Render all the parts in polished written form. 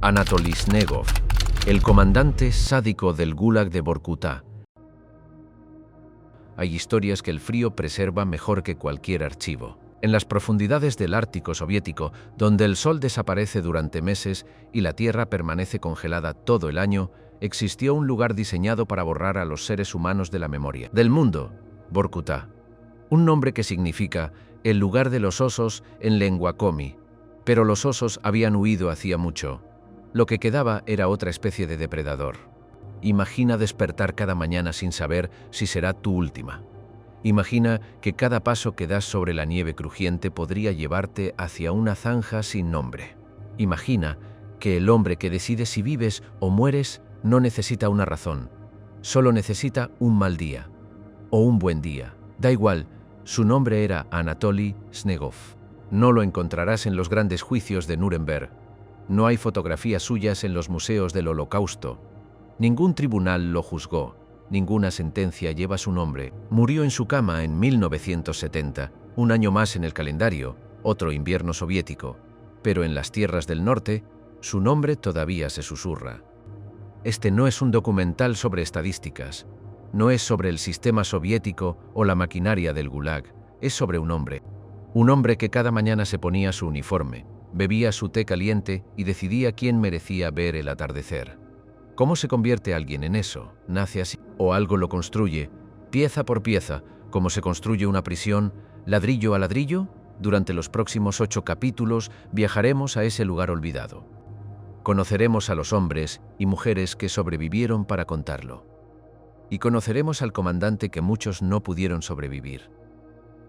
Anatoly Snegov, el comandante sádico del Gulag de Vorkuta. Hay historias que el frío preserva mejor que cualquier archivo. En las profundidades del Ártico soviético, donde el sol desaparece durante meses y la tierra permanece congelada todo el año, existió un lugar diseñado para borrar a los seres humanos de la memoria del mundo, Vorkuta. Un nombre que significa el lugar de los osos en lengua komi. Pero los osos habían huido hacía mucho. Lo que quedaba era otra especie de depredador. Imagina despertar cada mañana sin saber si será tu última. Imagina que cada paso que das sobre la nieve crujiente podría llevarte hacia una zanja sin nombre. Imagina que el hombre que decide si vives o mueres no necesita una razón, solo necesita un mal día o un buen día. Da igual, su nombre era Anatoly Snegov. No lo encontrarás en los grandes juicios de Nuremberg. No hay fotografías suyas en los museos del Holocausto. Ningún tribunal lo juzgó. Ninguna sentencia lleva su nombre. Murió en su cama en 1970, un año más en el calendario, otro invierno soviético. Pero en las tierras del norte, su nombre todavía se susurra. Este no es un documental sobre estadísticas. No es sobre el sistema soviético o la maquinaria del Gulag. Es sobre un hombre. Un hombre que cada mañana se ponía su uniforme, bebía su té caliente y decidía quién merecía ver el atardecer. ¿Cómo se convierte alguien en eso? ¿Nace así? ¿O algo lo construye, pieza por pieza, como se construye una prisión, ladrillo a ladrillo? Durante los próximos 8 capítulos viajaremos a ese lugar olvidado. Conoceremos a los hombres y mujeres que sobrevivieron para contarlo. Y conoceremos al comandante que muchos no pudieron sobrevivir.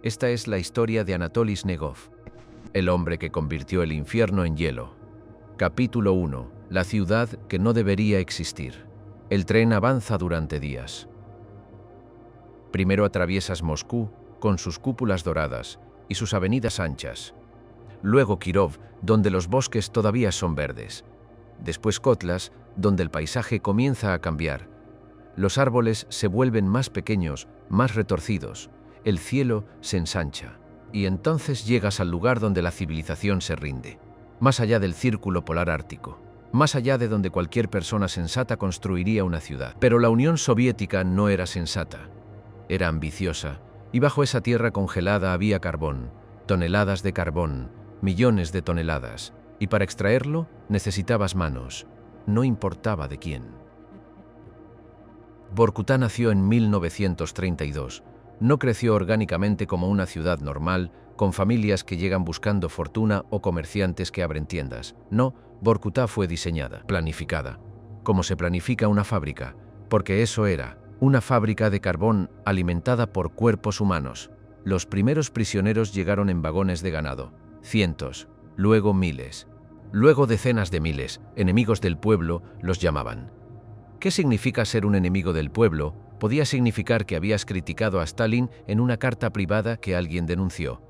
Esta es la historia de Anatoly Snegov, el hombre que convirtió el infierno en hielo. Capítulo 1. La ciudad que no debería existir. El tren avanza durante días. Primero atraviesas Moscú, con sus cúpulas doradas y sus avenidas anchas. Luego Kirov, donde los bosques todavía son verdes. Después Kotlas, donde el paisaje comienza a cambiar. Los árboles se vuelven más pequeños, más retorcidos. El cielo se ensancha. Y entonces llegas al lugar donde la civilización se rinde. Más allá del círculo polar ártico. Más allá de donde cualquier persona sensata construiría una ciudad. Pero la Unión Soviética no era sensata. Era ambiciosa. Y bajo esa tierra congelada había carbón. Toneladas de carbón. Millones de toneladas. Y para extraerlo necesitabas manos. No importaba de quién. Vorkuta nació en 1932. No creció orgánicamente como una ciudad normal, con familias que llegan buscando fortuna o comerciantes que abren tiendas. No, Vorkuta fue diseñada, planificada, como se planifica una fábrica, porque eso era, una fábrica de carbón alimentada por cuerpos humanos. Los primeros prisioneros llegaron en vagones de ganado, cientos, luego miles, luego decenas de miles, enemigos del pueblo los llamaban. ¿Qué significa ser un enemigo del pueblo? Podía significar que habías criticado a Stalin en una carta privada que alguien denunció.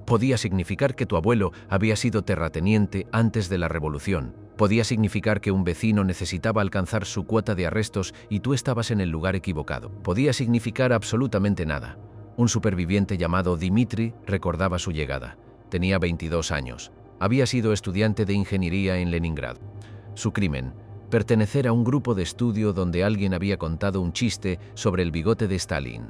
Podía significar que tu abuelo había sido terrateniente antes de la revolución. Podía significar que un vecino necesitaba alcanzar su cuota de arrestos y tú estabas en el lugar equivocado. Podía significar absolutamente nada. Un superviviente llamado Dmitri recordaba su llegada. Tenía 22 años. Había sido estudiante de ingeniería en Leningrado. Su crimen: pertenecer a un grupo de estudio donde alguien había contado un chiste sobre el bigote de Stalin.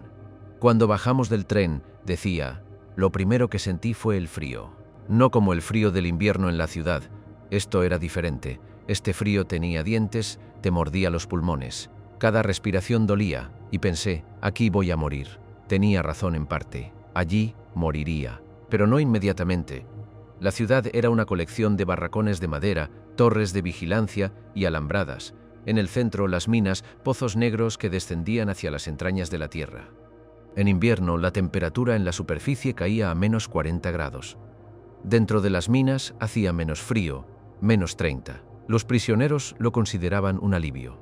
Cuando bajamos del tren, decía, lo primero que sentí fue el frío. No como el frío del invierno en la ciudad. Esto era diferente. Este frío tenía dientes, te mordía los pulmones. Cada respiración dolía, y pensé, aquí voy a morir. Tenía razón en parte. Allí moriría. Pero no inmediatamente. La ciudad era una colección de barracones de madera, torres de vigilancia y alambradas. En el centro, las minas, pozos negros que descendían hacia las entrañas de la tierra. En invierno, la temperatura en la superficie caía a menos 40 grados. Dentro de las minas hacía menos frío, menos 30. Los prisioneros lo consideraban un alivio.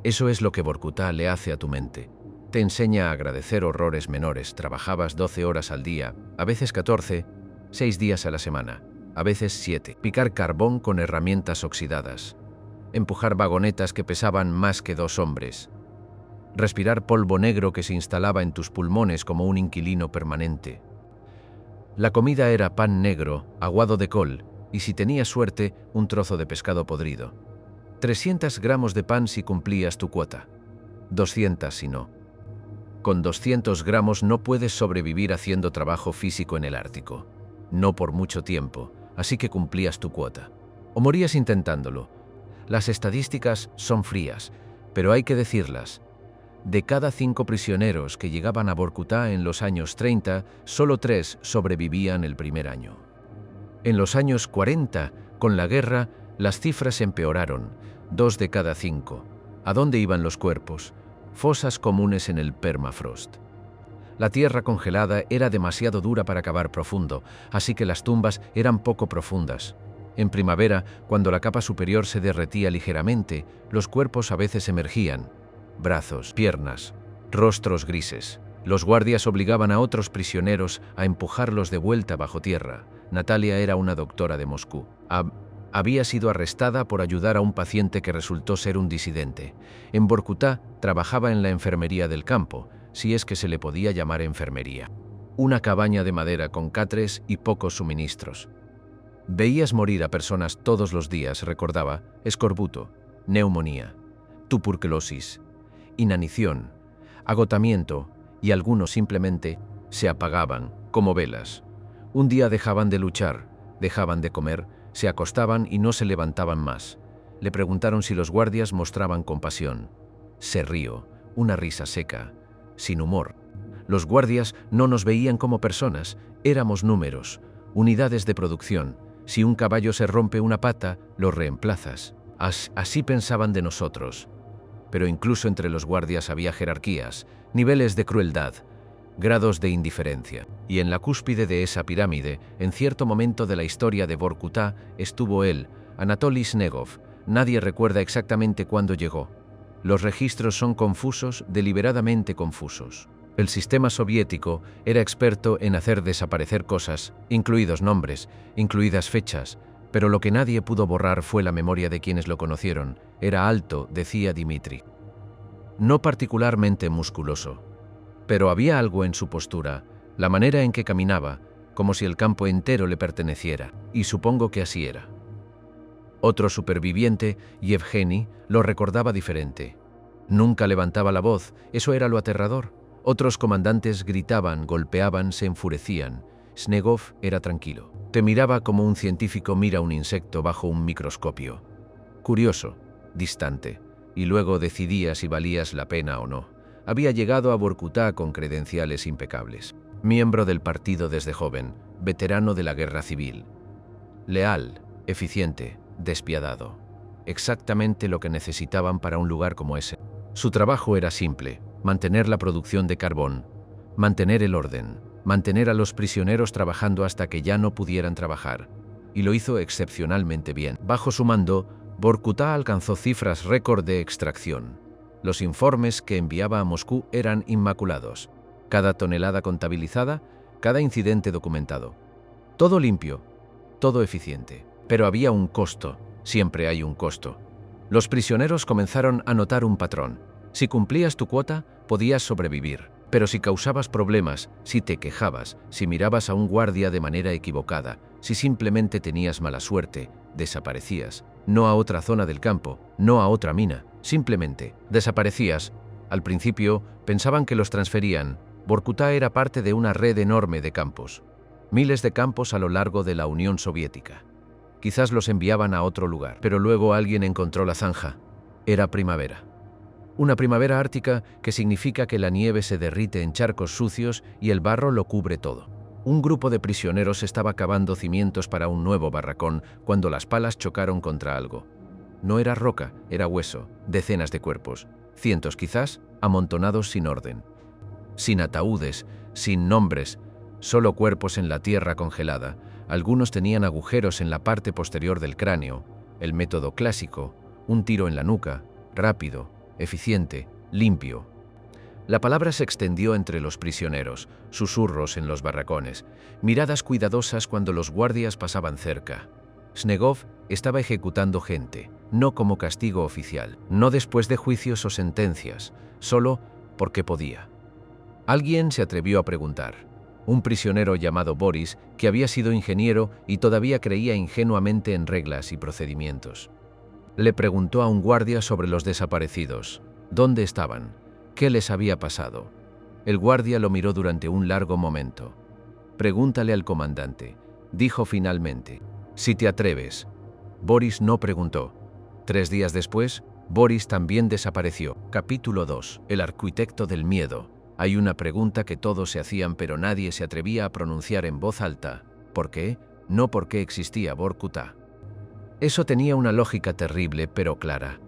Eso es lo que Vorkuta le hace a tu mente. Te enseña a agradecer horrores menores. Trabajabas 12 horas al día, a veces 14, 6 días a la semana, a veces 7. Picar carbón con herramientas oxidadas. Empujar vagonetas que pesaban más que 2 hombres. Respirar polvo negro que se instalaba en tus pulmones como un inquilino permanente. La comida era pan negro, aguado de col, y si tenías suerte, un trozo de pescado podrido. 300 gramos de pan si cumplías tu cuota. 200 si no. Con 200 gramos no puedes sobrevivir haciendo trabajo físico en el Ártico. No por mucho tiempo, así que cumplías tu cuota. O morías intentándolo. Las estadísticas son frías, pero hay que decirlas. De cada 5 prisioneros que llegaban a Vorkutá en los años 30, solo 3 sobrevivían el primer año. En los años 40, con la guerra, las cifras empeoraron, 2 de cada 5. ¿A dónde iban los cuerpos? Fosas comunes en el permafrost. La tierra congelada era demasiado dura para cavar profundo, así que las tumbas eran poco profundas. En primavera, cuando la capa superior se derretía ligeramente, los cuerpos a veces emergían. Brazos, piernas, rostros grises. Los guardias obligaban a otros prisioneros a empujarlos de vuelta bajo tierra. Natalia era una doctora de Moscú. Había sido arrestada por ayudar a un paciente que resultó ser un disidente. En Vorkutá trabajaba en la enfermería del campo, si es que se le podía llamar enfermería. Una cabaña de madera con catres y pocos suministros. Veías morir a personas todos los días, recordaba, escorbuto, neumonía, tuberculosis, inanición, agotamiento, y algunos simplemente se apagaban, como velas. Un día dejaban de luchar, dejaban de comer, se acostaban y no se levantaban más. Le preguntaron si los guardias mostraban compasión. Se rió, una risa seca, sin humor. Los guardias no nos veían como personas, éramos números, unidades de producción. Si un caballo se rompe una pata, lo reemplazas. Así pensaban de nosotros. Pero incluso entre los guardias había jerarquías, niveles de crueldad, grados de indiferencia. Y en la cúspide de esa pirámide, en cierto momento de la historia de Vorkutá, estuvo él, Anatoly Snegov. Nadie recuerda exactamente cuándo llegó. Los registros son confusos, deliberadamente confusos. El sistema soviético era experto en hacer desaparecer cosas, incluidos nombres, incluidas fechas, pero lo que nadie pudo borrar fue la memoria de quienes lo conocieron. Era alto, decía Dmitri. No particularmente musculoso. Pero había algo en su postura, la manera en que caminaba, como si el campo entero le perteneciera, y supongo que así era. Otro superviviente, Yevgeny, lo recordaba diferente. Nunca levantaba la voz, eso era lo aterrador. Otros comandantes gritaban, golpeaban, se enfurecían. Snegov era tranquilo. Te miraba como un científico mira un insecto bajo un microscopio. Curioso, distante, y luego decidía si valías la pena o no. Había llegado a Vorkutá con credenciales impecables. Miembro del partido desde joven, veterano de la guerra civil. Leal, eficiente, despiadado. Exactamente lo que necesitaban para un lugar como ese. Su trabajo era simple: mantener la producción de carbón, mantener el orden, mantener a los prisioneros trabajando hasta que ya no pudieran trabajar. Y lo hizo excepcionalmente bien. Bajo su mando, Vorkutá alcanzó cifras récord de extracción. Los informes que enviaba a Moscú eran inmaculados. Cada tonelada contabilizada, cada incidente documentado. Todo limpio, todo eficiente. Pero había un costo, siempre hay un costo. Los prisioneros comenzaron a notar un patrón. Si cumplías tu cuota, podías sobrevivir. Pero si causabas problemas, si te quejabas, si mirabas a un guardia de manera equivocada, si simplemente tenías mala suerte, desaparecías. No a otra zona del campo, no a otra mina, simplemente desaparecías. Al principio pensaban que los transferían. Vorkutá era parte de una red enorme de campos. Miles de campos a lo largo de la Unión Soviética. Quizás los enviaban a otro lugar, pero luego alguien encontró la zanja. Era primavera. Una primavera ártica que significa que la nieve se derrite en charcos sucios y el barro lo cubre todo. Un grupo de prisioneros estaba cavando cimientos para un nuevo barracón cuando las palas chocaron contra algo. No era roca, era hueso, decenas de cuerpos, cientos quizás, amontonados sin orden. Sin ataúdes, sin nombres, solo cuerpos en la tierra congelada. Algunos tenían agujeros en la parte posterior del cráneo. El método clásico, un tiro en la nuca, rápido, eficiente, limpio. La palabra se extendió entre los prisioneros, susurros en los barracones, miradas cuidadosas cuando los guardias pasaban cerca. Snegov estaba ejecutando gente, no como castigo oficial, no después de juicios o sentencias, solo porque podía. Alguien se atrevió a preguntar: Un prisionero llamado Boris, que había sido ingeniero y todavía creía ingenuamente en reglas y procedimientos. Le preguntó a un guardia sobre los desaparecidos. ¿Dónde estaban? ¿Qué les había pasado? El guardia lo miró durante un largo momento. «Pregúntale al comandante», dijo finalmente. «Si te atreves». Boris no preguntó. 3 días después, Boris también desapareció. Capítulo 2. El arquitecto del miedo. Hay una pregunta que todos se hacían pero nadie se atrevía a pronunciar en voz alta. ¿Por qué? No porque existía Vorkuta. Eso tenía una lógica terrible pero clara.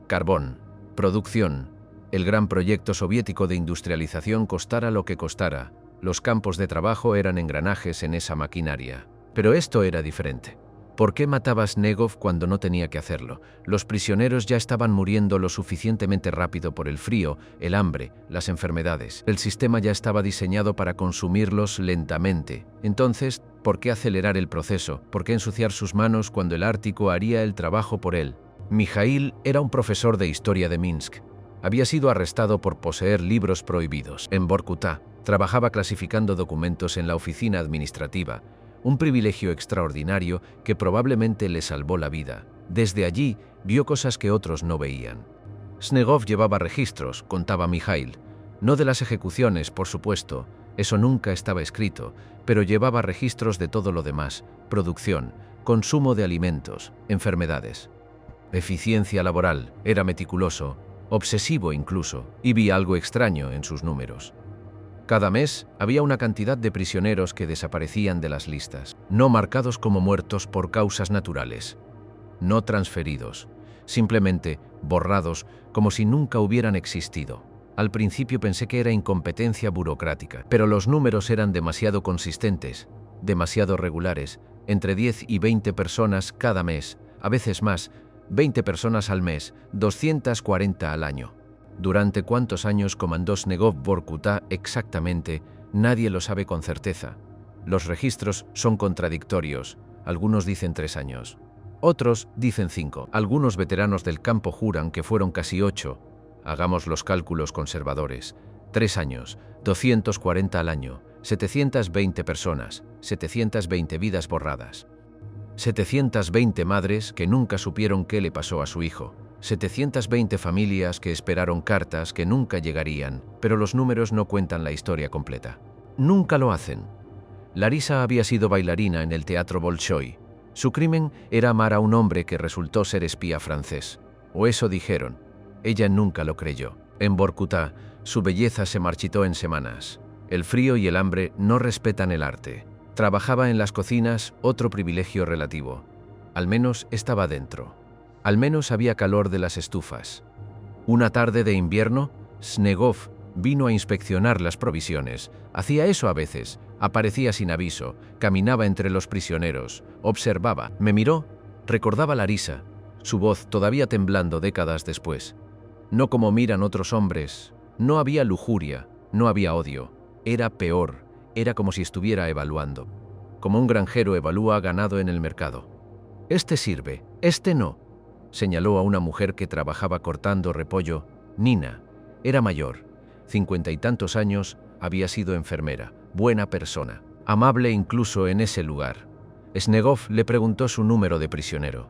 Carbón, producción, el gran proyecto soviético de industrialización costara lo que costara. Los campos de trabajo eran engranajes en esa maquinaria. Pero esto era diferente. ¿Por qué mataba Snegov cuando no tenía que hacerlo? Los prisioneros ya estaban muriendo lo suficientemente rápido por el frío, el hambre, las enfermedades. El sistema ya estaba diseñado para consumirlos lentamente. Entonces, ¿por qué acelerar el proceso? ¿Por qué ensuciar sus manos cuando el Ártico haría el trabajo por él? Mijaíl era un profesor de historia de Minsk. Había sido arrestado por poseer libros prohibidos. En Vorkuta, trabajaba clasificando documentos en la oficina administrativa. Un privilegio extraordinario que probablemente le salvó la vida. Desde allí, vio cosas que otros no veían. Snegov llevaba registros, contaba Mijaíl. No de las ejecuciones, por supuesto, eso nunca estaba escrito, pero llevaba registros de todo lo demás: producción, consumo de alimentos, enfermedades. Eficiencia laboral, era meticuloso, obsesivo incluso, y vi algo extraño en sus números. Cada mes había una cantidad de prisioneros que desaparecían de las listas, no marcados como muertos por causas naturales, no transferidos, simplemente borrados como si nunca hubieran existido. Al principio pensé que era incompetencia burocrática, pero los números eran demasiado consistentes, demasiado regulares, entre 10 y 20 personas cada mes, a veces más, 20 personas al mes, 240 al año. ¿Durante cuántos años comandó Snegov Vorkuta exactamente? Nadie lo sabe con certeza. Los registros son contradictorios. Algunos dicen 3 años. Otros dicen 5. Algunos veteranos del campo juran que fueron casi 8. Hagamos los cálculos conservadores. 3 años, 240 al año, 720 personas, 720 vidas borradas. 720 madres que nunca supieron qué le pasó a su hijo. 720 familias que esperaron cartas que nunca llegarían, pero los números no cuentan la historia completa. Nunca lo hacen. Larisa había sido bailarina en el Teatro Bolshoi. Su crimen era amar a un hombre que resultó ser espía francés. O eso dijeron. Ella nunca lo creyó. En Vorkuta, su belleza se marchitó en semanas. El frío y el hambre no respetan el arte. Trabajaba en las cocinas, otro privilegio relativo. Al menos estaba dentro. Al menos había calor de las estufas. Una tarde de invierno, Snegov vino a inspeccionar las provisiones. Hacía eso a veces, aparecía sin aviso, caminaba entre los prisioneros, observaba, me miró, recordaba Larisa, su voz todavía temblando décadas después. No como miran otros hombres, no había lujuria, no había odio, era peor, era como si estuviera evaluando. Como un granjero evalúa ganado en el mercado. Este sirve, este no. Señaló a una mujer que trabajaba cortando repollo. Nina. Era mayor, 50 y tantos años, había sido enfermera, buena persona, amable incluso en ese lugar. Snegov le preguntó su número de prisionero.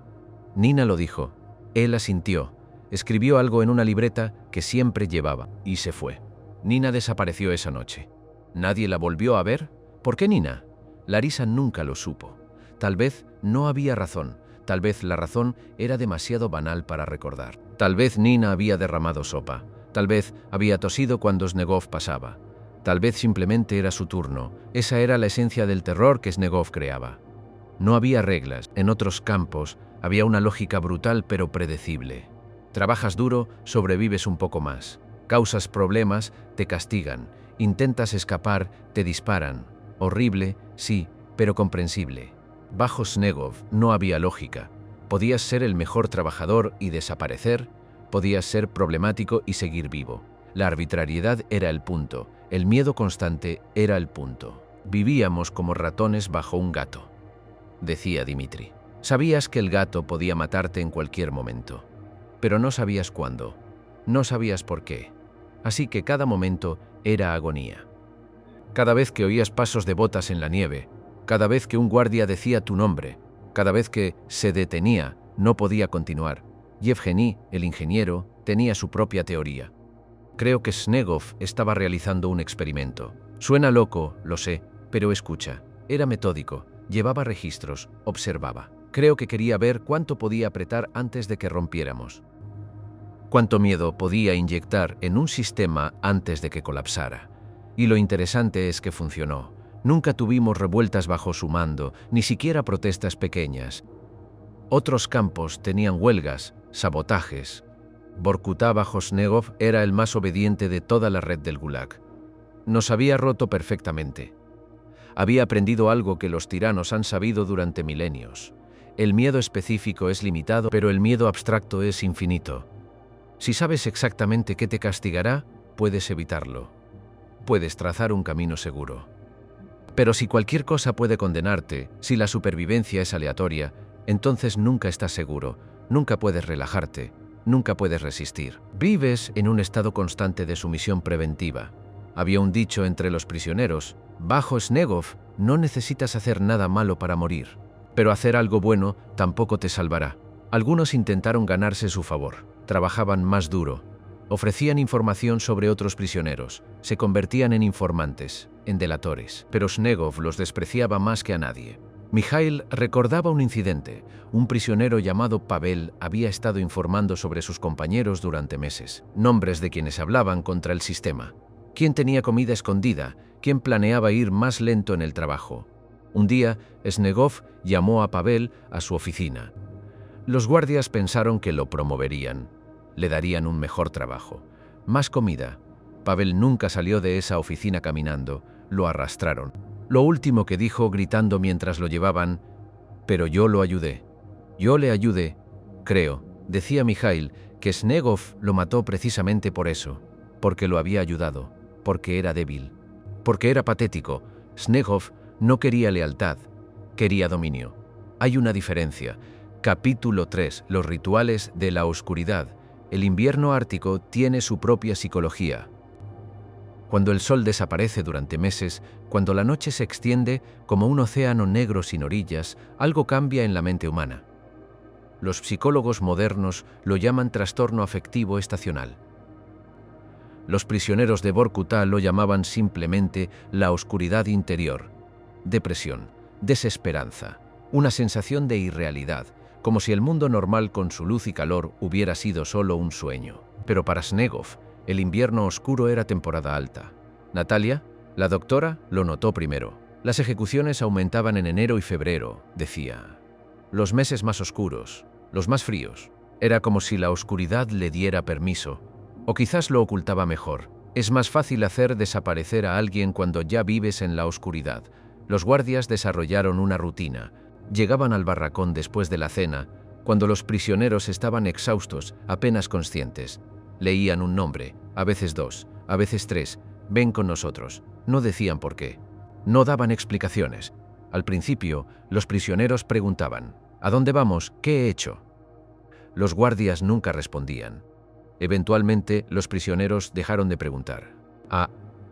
Nina lo dijo. Él asintió, escribió algo en una libreta que siempre llevaba y se fue. Nina desapareció esa noche. ¿Nadie la volvió a ver? ¿Por qué Nina? Larisa nunca lo supo. Tal vez no había razón. Tal vez la razón era demasiado banal para recordar. Tal vez Nina había derramado sopa. Tal vez había tosido cuando Snegov pasaba. Tal vez simplemente era su turno. Esa era la esencia del terror que Snegov creaba. No había reglas. En otros campos había una lógica brutal pero predecible. Trabajas duro, sobrevives un poco más. Causas problemas, te castigan. Intentas escapar, te disparan. Horrible, sí, pero comprensible. Bajo Snegov no había lógica. Podías ser el mejor trabajador y desaparecer, podías ser problemático y seguir vivo. La arbitrariedad era el punto, el miedo constante era el punto. Vivíamos como ratones bajo un gato, decía Dmitri. Sabías que el gato podía matarte en cualquier momento, pero no sabías cuándo, no sabías por qué. Así que cada momento era agonía. Cada vez que oías pasos de botas en la nieve, cada vez que un guardia decía tu nombre, cada vez que se detenía, no podía continuar. Yevgeny, el ingeniero, tenía su propia teoría. Creo que Snegov estaba realizando un experimento. Suena loco, lo sé, pero escucha. Era metódico, llevaba registros, observaba. Creo que quería ver cuánto podía apretar antes de que rompiéramos. Cuánto miedo podía inyectar en un sistema antes de que colapsara. Y lo interesante es que funcionó. Nunca tuvimos revueltas bajo su mando, ni siquiera protestas pequeñas. Otros campos tenían huelgas, sabotajes. Vorkuta bajo Snegov era el más obediente de toda la red del Gulag. Nos había roto perfectamente. Había aprendido algo que los tiranos han sabido durante milenios. El miedo específico es limitado, pero el miedo abstracto es infinito. Si sabes exactamente qué te castigará, puedes evitarlo. Puedes trazar un camino seguro. Pero si cualquier cosa puede condenarte, si la supervivencia es aleatoria, entonces nunca estás seguro, nunca puedes relajarte, nunca puedes resistir. Vives en un estado constante de sumisión preventiva. Había un dicho entre los prisioneros: bajo Snegov no necesitas hacer nada malo para morir, pero hacer algo bueno tampoco te salvará. Algunos intentaron ganarse su favor, trabajaban más duro, ofrecían información sobre otros prisioneros, se convertían en informantes, en delatores, pero Snegov los despreciaba más que a nadie. Mikhail recordaba un incidente. Un prisionero llamado Pavel había estado informando sobre sus compañeros durante meses, nombres de quienes hablaban contra el sistema, quién tenía comida escondida, quién planeaba ir más lento en el trabajo. Un día, Snegov llamó a Pavel a su oficina. Los guardias pensaron que lo promoverían, le darían un mejor trabajo, más comida. Pavel nunca salió de esa oficina caminando, lo arrastraron. Lo último que dijo, gritando mientras lo llevaban: «Pero yo lo ayudé. Yo le ayudé». Creo, decía Mikhail, que Snegov lo mató precisamente por eso, porque lo había ayudado, porque era débil, porque era patético. Snegov no quería lealtad, quería dominio. Hay una diferencia. Capítulo 3. Los rituales de la oscuridad. El invierno ártico tiene su propia psicología. Cuando el sol desaparece durante meses, cuando la noche se extiende como un océano negro sin orillas, algo cambia en la mente humana. Los psicólogos modernos lo llaman trastorno afectivo estacional. Los prisioneros de Vorkuta lo llamaban simplemente la oscuridad interior, depresión, desesperanza, una sensación de irrealidad, como si el mundo normal con su luz y calor hubiera sido solo un sueño. Pero para Snegov, el invierno oscuro era temporada alta. Natalia, la doctora, lo notó primero. Las ejecuciones aumentaban en enero y febrero, decía. Los meses más oscuros, los más fríos. Era como si la oscuridad le diera permiso, o quizás lo ocultaba mejor. Es más fácil hacer desaparecer a alguien cuando ya vives en la oscuridad. Los guardias desarrollaron una rutina. Llegaban al barracón después de la cena, cuando los prisioneros estaban exhaustos, apenas conscientes. Leían un nombre, a veces dos, a veces tres. Ven con nosotros. No decían por qué. No daban explicaciones. Al principio, los prisioneros preguntaban: ¿a dónde vamos? ¿Qué he hecho? Los guardias nunca respondían. Eventualmente, los prisioneros dejaron de preguntar.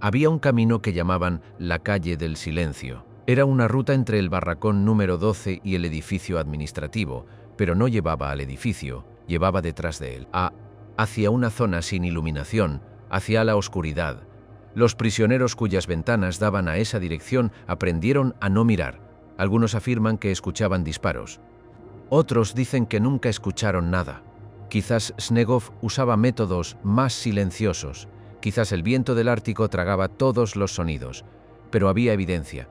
Había un camino que llamaban la calle del silencio. Era una ruta entre el barracón número 12 y el edificio administrativo, pero no llevaba al edificio, llevaba detrás de él, hacia una zona sin iluminación, hacia la oscuridad. Los prisioneros cuyas ventanas daban a esa dirección aprendieron a no mirar. Algunos afirman que escuchaban disparos. Otros dicen que nunca escucharon nada. Quizás Snegov usaba métodos más silenciosos. Quizás el viento del Ártico tragaba todos los sonidos. Pero había evidencia.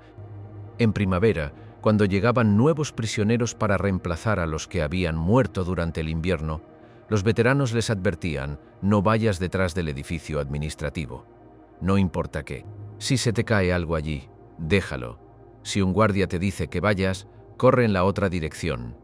En primavera, cuando llegaban nuevos prisioneros para reemplazar a los que habían muerto durante el invierno, los veteranos les advertían: no vayas detrás del edificio administrativo. No importa qué. Si se te cae algo allí, déjalo. Si un guardia te dice que vayas, corre en la otra dirección.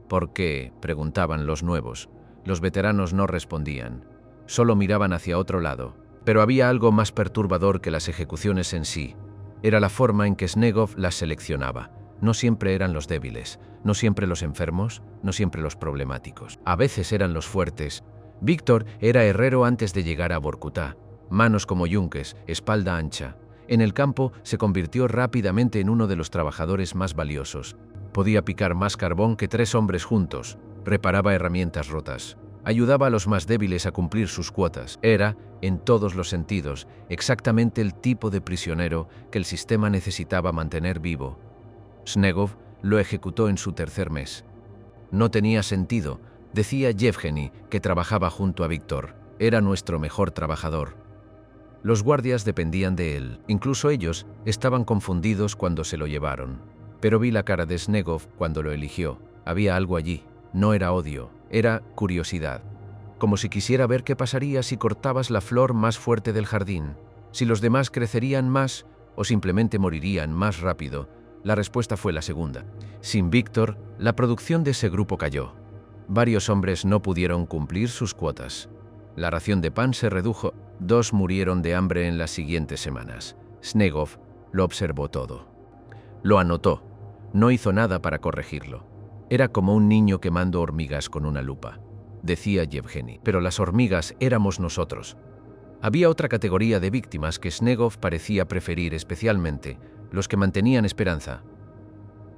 ¿Por qué?, preguntaban los nuevos. Los veteranos no respondían, solo miraban hacia otro lado. Pero había algo más perturbador que las ejecuciones en sí. Era la forma en que Snegov las seleccionaba. No siempre eran los débiles, no siempre los enfermos, no siempre los problemáticos. A veces eran los fuertes. Víctor era herrero antes de llegar a Vorkuta. Manos como yunques, espalda ancha. En el campo se convirtió rápidamente en uno de los trabajadores más valiosos. Podía picar más carbón que 3 hombres juntos, reparaba herramientas rotas, ayudaba a los más débiles a cumplir sus cuotas. Era, en todos los sentidos, exactamente el tipo de prisionero que el sistema necesitaba mantener vivo. Snegov lo ejecutó en su 3er mes. No tenía sentido, decía Yevgeny, que trabajaba junto a Víctor. Era nuestro mejor trabajador. Los guardias dependían de él. Incluso ellos estaban confundidos cuando se lo llevaron. Pero vi la cara de Snegov cuando lo eligió. Había algo allí. No era odio, era curiosidad. Como si quisiera ver qué pasaría si cortabas la flor más fuerte del jardín. Si los demás crecerían más o simplemente morirían más rápido. La respuesta fue la segunda. Sin Víctor, la producción de ese grupo cayó. Varios hombres no pudieron cumplir sus cuotas. La ración de pan se redujo. 2 murieron de hambre en las siguientes semanas. Snegov lo observó todo. Lo anotó. No hizo nada para corregirlo. Era como un niño quemando hormigas con una lupa, decía Yevgeny. Pero las hormigas éramos nosotros. Había otra categoría de víctimas que Snegov parecía preferir especialmente, los que mantenían esperanza.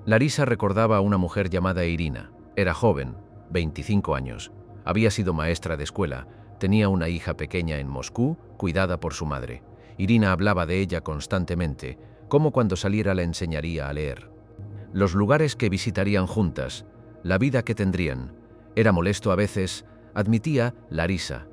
Larisa recordaba a una mujer llamada Irina. Era joven, 25 años. Había sido maestra de escuela. Tenía una hija pequeña en Moscú, cuidada por su madre. Irina hablaba de ella constantemente, como cuando saliera la enseñaría a leer. Los lugares que visitarían juntas, la vida que tendrían. Era molesto a veces, admitía Larisa,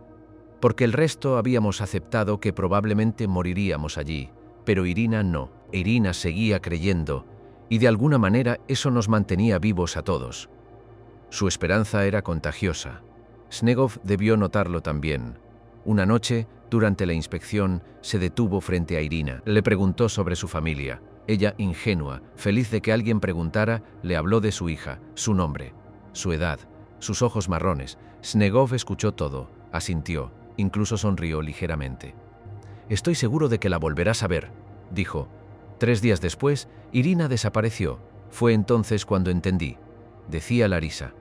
porque el resto habíamos aceptado que probablemente moriríamos allí, pero Irina no. Irina seguía creyendo, y de alguna manera eso nos mantenía vivos a todos. Su esperanza era contagiosa. Snegov debió notarlo también. Una noche, durante la inspección, se detuvo frente a Irina. Le preguntó sobre su familia. Ella, ingenua, feliz de que alguien preguntara, le habló de su hija, su nombre, su edad, sus ojos marrones. Snegov escuchó todo, asintió, incluso sonrió ligeramente. «Estoy seguro de que la volverás a ver», dijo. 3 días después, Irina desapareció. Fue entonces cuando entendí. Decía Larisa.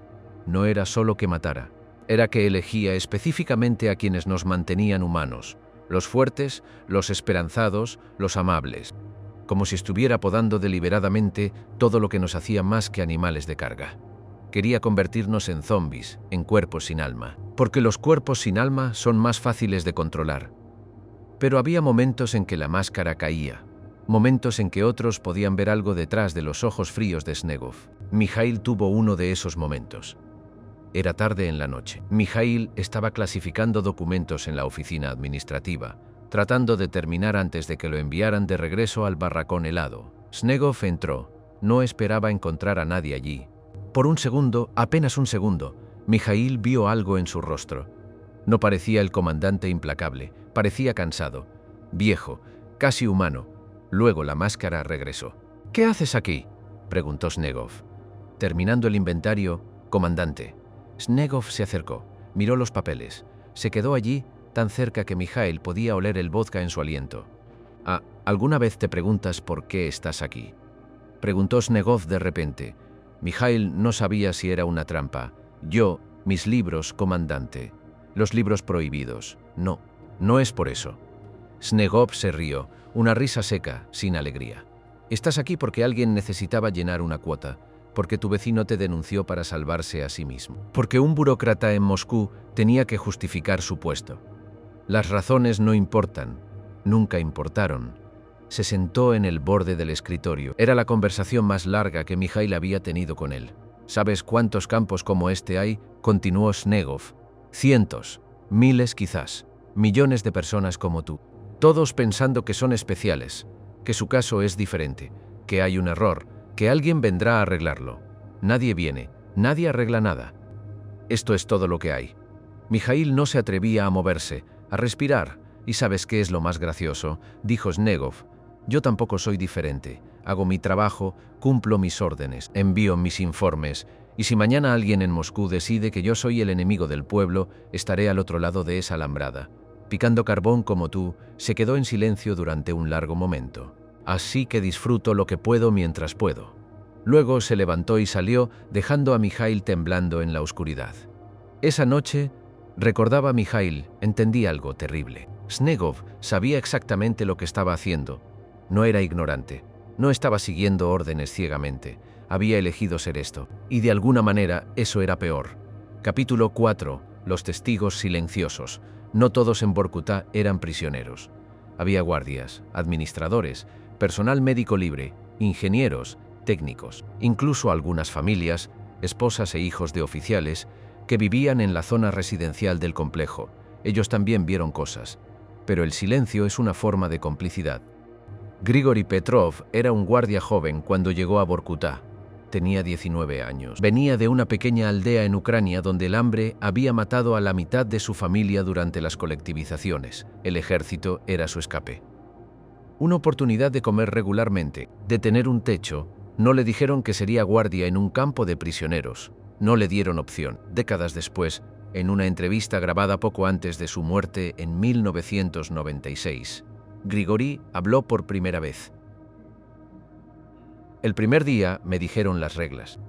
No era solo que matara. Era que elegía específicamente a quienes nos mantenían humanos, los fuertes, los esperanzados, los amables, como si estuviera podando deliberadamente todo lo que nos hacía más que animales de carga. Quería convertirnos en zombies, en cuerpos sin alma, porque los cuerpos sin alma son más fáciles de controlar. Pero había momentos en que la máscara caía, momentos en que otros podían ver algo detrás de los ojos fríos de Snegov. Mikhail tuvo uno de esos momentos. Era tarde en la noche. Mikhail estaba clasificando documentos en la oficina administrativa, tratando de terminar antes de que lo enviaran de regreso al barracón helado. Snegov entró. No esperaba encontrar a nadie allí. Por un segundo, apenas un segundo, Mikhail vio algo en su rostro. No parecía el comandante implacable, parecía cansado, viejo, casi humano. Luego la máscara regresó. «¿Qué haces aquí?», preguntó Snegov. «Terminando el inventario, comandante». Snegov se acercó, miró los papeles. Se quedó allí, tan cerca que Mikhail podía oler el vodka en su aliento. ¿Alguna vez te preguntas por qué estás aquí?», preguntó Snegov de repente. Mikhail no sabía si era una trampa. «Yo, mis libros, comandante. Los libros prohibidos. No, no es por eso». Snegov se rió, una risa seca, sin alegría. «Estás aquí porque alguien necesitaba llenar una cuota, porque tu vecino te denunció para salvarse a sí mismo, porque un burócrata en Moscú tenía que justificar su puesto. Las razones no importan, nunca importaron». Se sentó en el borde del escritorio. Era la conversación más larga que Mikhail había tenido con él. «¿Sabes cuántos campos como este hay?», continuó Snegov. «Cientos, miles quizás, millones de personas como tú, todos pensando que son especiales, que su caso es diferente, que hay un error, que alguien vendrá a arreglarlo. Nadie viene, nadie arregla nada. Esto es todo lo que hay». Mikhail no se atrevía a moverse, a respirar. «¿Y sabes qué es lo más gracioso?», dijo Snegov. «Yo tampoco soy diferente. Hago mi trabajo, cumplo mis órdenes, envío mis informes, y si mañana alguien en Moscú decide que yo soy el enemigo del pueblo, estaré al otro lado de esa alambrada, picando carbón como tú». Se quedó en silencio durante un largo momento. «Así que disfruto lo que puedo mientras puedo». Luego se levantó y salió, dejando a Mikhail temblando en la oscuridad. Esa noche, recordaba a Mikhail, entendí algo terrible. Snegov sabía exactamente lo que estaba haciendo. No era ignorante. No estaba siguiendo órdenes ciegamente. Había elegido ser esto. Y de alguna manera eso era peor. Capítulo 4. Los testigos silenciosos. No todos en Vorkuta eran prisioneros. Había guardias, administradores, personal médico libre, ingenieros, técnicos, incluso algunas familias, esposas e hijos de oficiales, que vivían en la zona residencial del complejo. Ellos también vieron cosas. Pero el silencio es una forma de complicidad. Grigori Petrov era un guardia joven cuando llegó a Vorkuta. Tenía 19 años. Venía de una pequeña aldea en Ucrania donde el hambre había matado a la mitad de su familia durante las colectivizaciones. El ejército era su escape. Una oportunidad de comer regularmente, de tener un techo. No le dijeron que sería guardia en un campo de prisioneros. No le dieron opción. Décadas después, en una entrevista grabada poco antes de su muerte en 1996, Grigori habló por primera vez. El primer día me dijeron las reglas.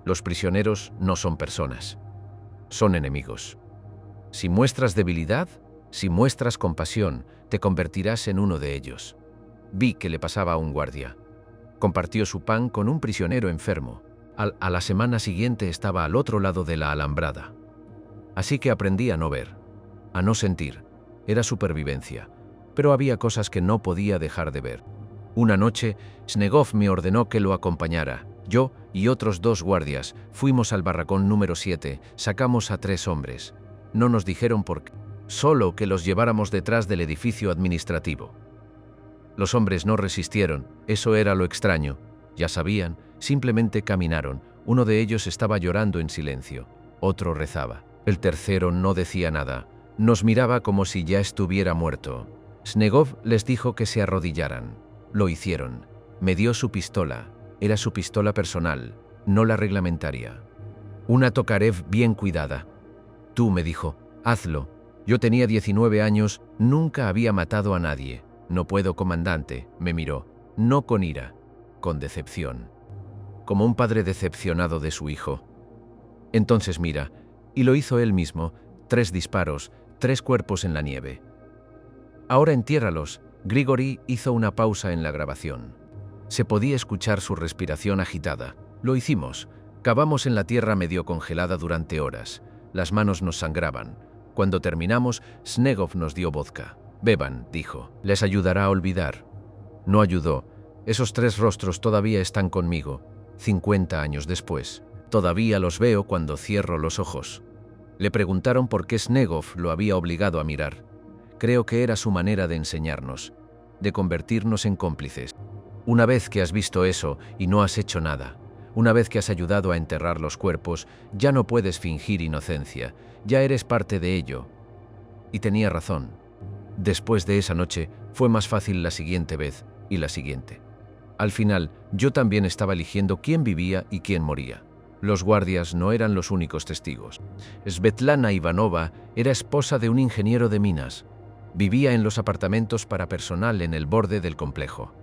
Los prisioneros no son personas, son enemigos. Si muestras debilidad, si muestras compasión, te convertirás en uno de ellos. Vi que le pasaba a un guardia. Compartió su pan con un prisionero enfermo. A la semana siguiente estaba al otro lado de la alambrada. Así que aprendí a no ver, a no sentir. Era supervivencia, pero había cosas que no podía dejar de ver. Una noche, Snegov me ordenó que lo acompañara. Yo y otros 2 guardias fuimos al barracón número 7, sacamos a 3 hombres. No nos dijeron por qué, solo que los lleváramos detrás del edificio administrativo. Los hombres no resistieron, eso era lo extraño. Ya sabían, simplemente caminaron. Uno de ellos estaba llorando en silencio, otro rezaba. El tercero no decía nada, nos miraba como si ya estuviera muerto. Snegov les dijo que se arrodillaran. Lo hicieron. Me dio su pistola. Era su pistola personal, no la reglamentaria. Una Tokarev bien cuidada. Tú, me dijo, hazlo. Yo tenía 19 años, nunca había matado a nadie. No puedo, comandante, me miró. No con ira, con decepción. Como un padre decepcionado de su hijo. Entonces mira, y lo hizo él mismo, 3 disparos, 3 cuerpos en la nieve. Ahora entiérralos. Grigori hizo una pausa en la grabación. Se podía escuchar su respiración agitada. Lo hicimos. Cavamos en la tierra medio congelada durante horas. Las manos nos sangraban. Cuando terminamos, Snegov nos dio vodka. Beban, dijo. Les ayudará a olvidar. No ayudó. Esos 3 rostros todavía están conmigo. 50 años después. Todavía los veo cuando cierro los ojos. Le preguntaron por qué Snegov lo había obligado a mirar. Creo que era su manera de enseñarnos, de convertirnos en cómplices. Una vez que has visto eso y no has hecho nada, una vez que has ayudado a enterrar los cuerpos, ya no puedes fingir inocencia, ya eres parte de ello. Y tenía razón. Después de esa noche, fue más fácil la siguiente vez y la siguiente. Al final, yo también estaba eligiendo quién vivía y quién moría. Los guardias no eran los únicos testigos. Svetlana Ivanova era esposa de un ingeniero de minas. Vivía en los apartamentos para personal en el borde del complejo.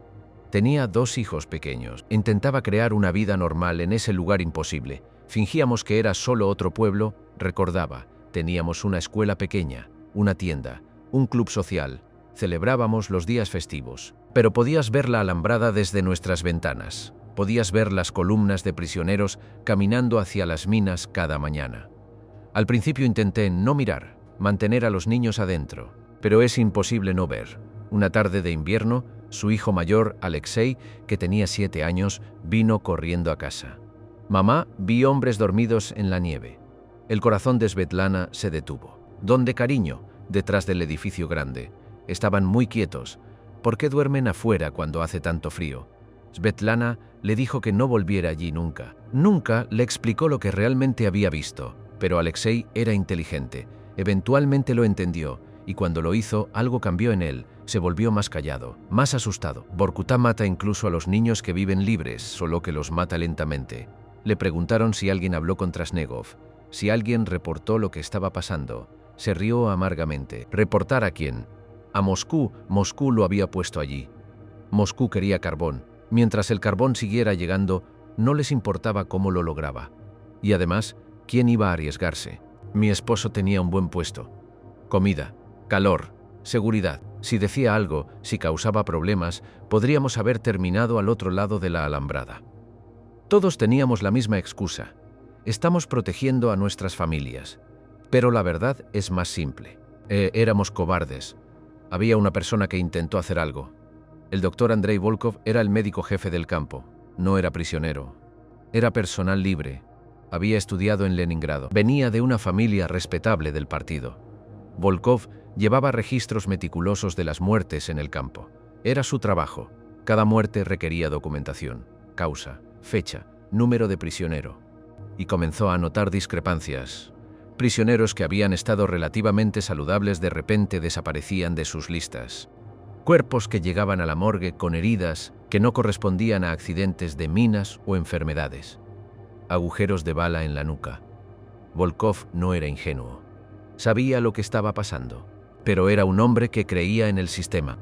Tenía 2 hijos pequeños. Intentaba crear una vida normal en ese lugar imposible. Fingíamos que era solo otro pueblo, recordaba. Teníamos una escuela pequeña, una tienda, un club social. Celebrábamos los días festivos. Pero podías ver la alambrada desde nuestras ventanas. Podías ver las columnas de prisioneros caminando hacia las minas cada mañana. Al principio intenté no mirar, mantener a los niños adentro. Pero es imposible no ver. Una tarde de invierno, su hijo mayor, Alexei, que tenía 7 años, vino corriendo a casa. Mamá, vi hombres dormidos en la nieve. El corazón de Svetlana se detuvo. ¿Dónde, cariño? Detrás del edificio grande. Estaban muy quietos. ¿Por qué duermen afuera cuando hace tanto frío? Svetlana le dijo que no volviera allí nunca. Nunca le explicó lo que realmente había visto. Pero Alexei era inteligente. Eventualmente lo entendió. Y cuando lo hizo, algo cambió en él, se volvió más callado, más asustado. Vorkuta mata incluso a los niños que viven libres, solo que los mata lentamente. Le preguntaron si alguien habló contra Snegov, si alguien reportó lo que estaba pasando. Se rió amargamente. ¿Reportar a quién? A Moscú. Moscú lo había puesto allí. Moscú quería carbón. Mientras el carbón siguiera llegando, no les importaba cómo lo lograba. Y además, ¿quién iba a arriesgarse? Mi esposo tenía un buen puesto. Comida. Calor, seguridad. Si decía algo, si causaba problemas, podríamos haber terminado al otro lado de la alambrada. Todos teníamos la misma excusa. Estamos protegiendo a nuestras familias. Pero la verdad es más simple. Éramos cobardes. Había una persona que intentó hacer algo. El doctor Andrei Volkov era el médico jefe del campo. No era prisionero. Era personal libre. Había estudiado en Leningrado. Venía de una familia respetable del partido. Volkov llevaba registros meticulosos de las muertes en el campo. Era su trabajo. Cada muerte requería documentación, causa, fecha, número de prisionero. Y comenzó a notar discrepancias. Prisioneros que habían estado relativamente saludables de repente desaparecían de sus listas. Cuerpos que llegaban a la morgue con heridas que no correspondían a accidentes de minas o enfermedades. Agujeros de bala en la nuca. Volkov no era ingenuo. Sabía lo que estaba pasando, pero era un hombre que creía en el sistema.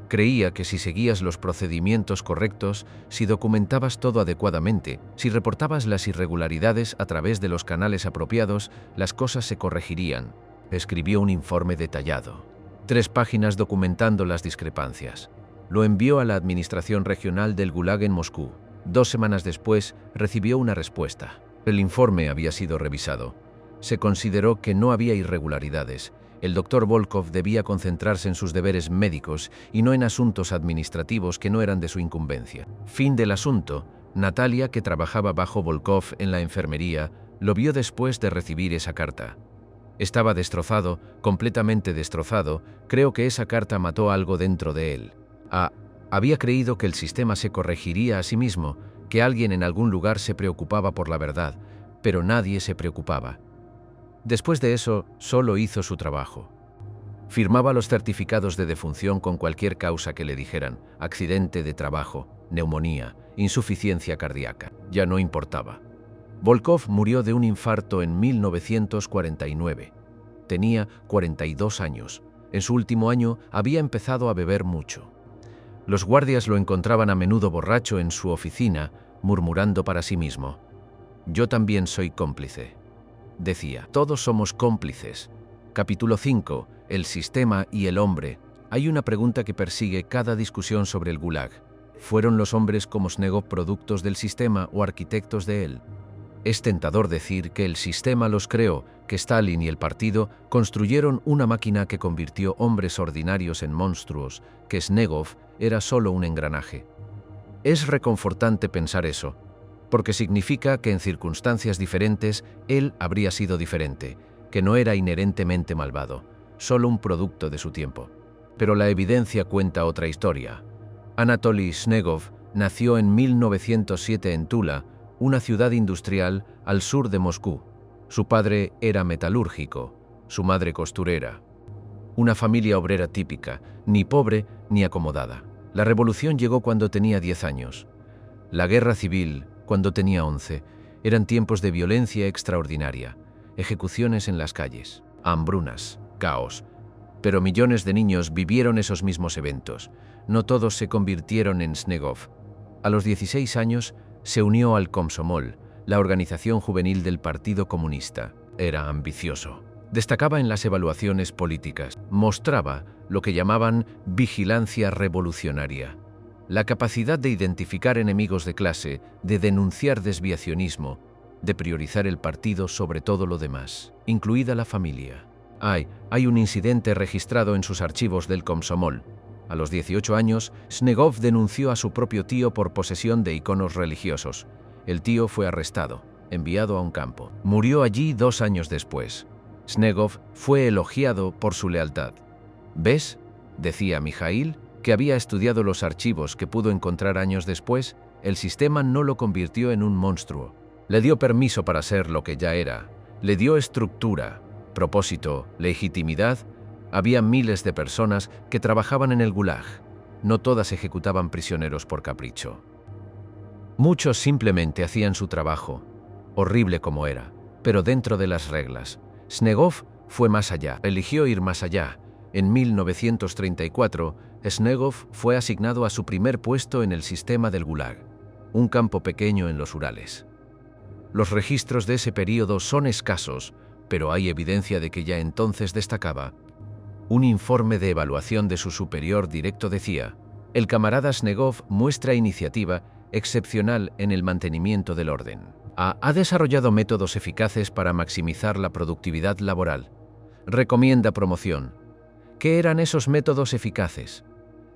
Creía que si seguías los procedimientos correctos, si documentabas todo adecuadamente, si reportabas las irregularidades a través de los canales apropiados, las cosas se corregirían. Escribió un informe detallado. 3 páginas documentando las discrepancias. Lo envió a la administración regional del Gulag en Moscú. 2 semanas después, recibió una respuesta. El informe había sido revisado. Se consideró que no había irregularidades. El doctor Volkov debía concentrarse en sus deberes médicos y no en asuntos administrativos que no eran de su incumbencia. Fin del asunto. Natalia, que trabajaba bajo Volkov en la enfermería, lo vio después de recibir esa carta. Estaba destrozado, completamente destrozado. Creo que esa carta mató algo dentro de él. Había creído que el sistema se corregiría a sí mismo, que alguien en algún lugar se preocupaba por la verdad, pero nadie se preocupaba. Después de eso, solo hizo su trabajo. Firmaba los certificados de defunción con cualquier causa que le dijeran: accidente de trabajo, neumonía, insuficiencia cardíaca. Ya no importaba. Volkov murió de un infarto en 1949. Tenía 42 años. En su último año había empezado a beber mucho. Los guardias lo encontraban a menudo borracho en su oficina, murmurando para sí mismo: «Yo también soy cómplice», decía. Todos somos cómplices. Capítulo 5. El sistema y el hombre. Hay una pregunta que persigue cada discusión sobre el Gulag. ¿Fueron los hombres como Snegov productos del sistema o arquitectos de él? Es tentador decir que el sistema los creó, que Stalin y el partido construyeron una máquina que convirtió hombres ordinarios en monstruos, que Snegov era solo un engranaje. Es reconfortante pensar eso, porque significa que en circunstancias diferentes él habría sido diferente, que no era inherentemente malvado, solo un producto de su tiempo. Pero la evidencia cuenta otra historia. Anatoly Snegov nació en 1907 en Tula, una ciudad industrial al sur de Moscú. Su padre era metalúrgico, su madre costurera. Una familia obrera típica, ni pobre ni acomodada. La revolución llegó cuando tenía 10 años. La guerra civil, cuando tenía 11, eran tiempos de violencia extraordinaria, ejecuciones en las calles, hambrunas, caos. Pero millones de niños vivieron esos mismos eventos. No todos se convirtieron en Snegov. A los 16 años se unió al Komsomol, la organización juvenil del Partido Comunista. Era ambicioso. Destacaba en las evaluaciones políticas. Mostraba lo que llamaban vigilancia revolucionaria. La capacidad de identificar enemigos de clase, de denunciar desviacionismo, de priorizar el partido sobre todo lo demás, incluida la familia. Hay un incidente registrado en sus archivos del Komsomol. A los 18 años, Snegov denunció a su propio tío por posesión de iconos religiosos. El tío fue arrestado, enviado a un campo. Murió allí 2 años después. Snegov fue elogiado por su lealtad. «¿Ves?», decía Mijail, que había estudiado los archivos que pudo encontrar años después. El sistema no lo convirtió en un monstruo. Le dio permiso para ser lo que ya era. Le dio estructura, propósito, legitimidad. Había miles de personas que trabajaban en el Gulag. No todas ejecutaban prisioneros por capricho. Muchos simplemente hacían su trabajo, horrible como era, pero dentro de las reglas. Snegov fue más allá, eligió ir más allá. En 1934, Snegov fue asignado a su primer puesto en el sistema del Gulag, un campo pequeño en los Urales. Los registros de ese período son escasos, pero hay evidencia de que ya entonces destacaba. Un informe de evaluación de su superior directo decía: el camarada Snegov muestra iniciativa excepcional en el mantenimiento del orden. Ha desarrollado métodos eficaces para maximizar la productividad laboral. Recomienda promoción. ¿Qué eran esos métodos eficaces?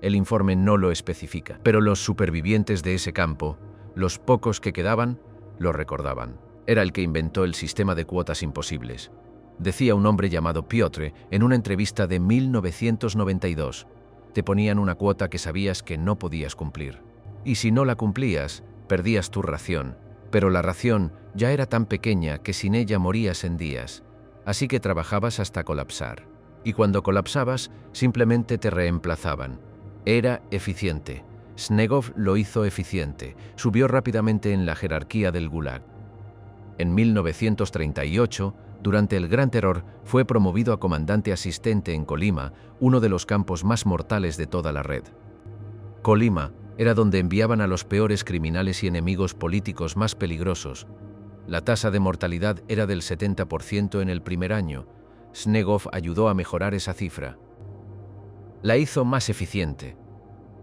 El informe no lo especifica, pero los supervivientes de ese campo, los pocos que quedaban, lo recordaban. Era el que inventó el sistema de cuotas imposibles. Decía un hombre llamado Piotr en una entrevista de 1992. Te ponían una cuota que sabías que no podías cumplir. Y si no la cumplías, perdías tu ración. Pero la ración ya era tan pequeña que sin ella morías en días. Así que trabajabas hasta colapsar. Y cuando colapsabas, simplemente te reemplazaban. Era eficiente. Snegov lo hizo eficiente. Subió rápidamente en la jerarquía del Gulag. En 1938, durante el Gran Terror, fue promovido a comandante asistente en Colima, uno de los campos más mortales de toda la red. Colima era donde enviaban a los peores criminales y enemigos políticos más peligrosos. La tasa de mortalidad era del 70% en el primer año. Snegov ayudó a mejorar esa cifra. La hizo más eficiente.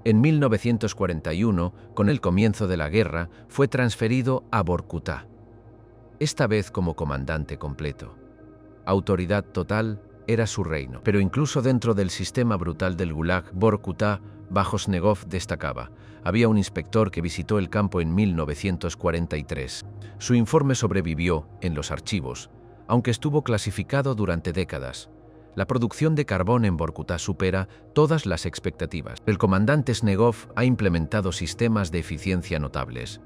En 1941, con el comienzo de la guerra, fue transferido a Vorkuta. Esta vez como comandante completo. Autoridad total era su reino. Pero incluso dentro del sistema brutal del Gulag, Vorkuta, bajo Snegov, destacaba. Había un inspector que visitó el campo en 1943. Su informe sobrevivió en los archivos, aunque estuvo clasificado durante décadas. La producción de carbón en Vorkuta supera todas las expectativas. El comandante Snegov ha implementado sistemas de eficiencia notables.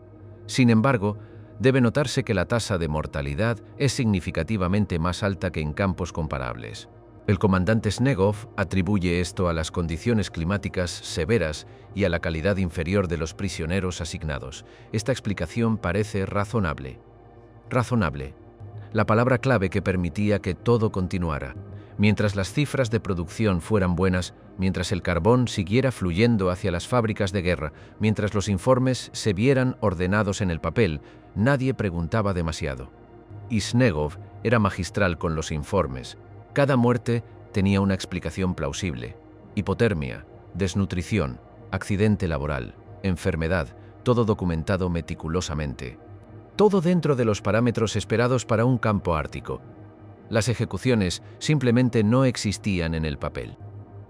Sin embargo, debe notarse que la tasa de mortalidad es significativamente más alta que en campos comparables. El comandante Snegov atribuye esto a las condiciones climáticas severas y a la calidad inferior de los prisioneros asignados. Esta explicación parece razonable. Razonable. La palabra clave que permitía que todo continuara. Mientras las cifras de producción fueran buenas, mientras el carbón siguiera fluyendo hacia las fábricas de guerra, mientras los informes se vieran ordenados en el papel, nadie preguntaba demasiado. Y Snegov era magistral con los informes. Cada muerte tenía una explicación plausible. Hipotermia, desnutrición, accidente laboral, enfermedad, todo documentado meticulosamente. Todo dentro de los parámetros esperados para un campo ártico. Las ejecuciones simplemente no existían en el papel.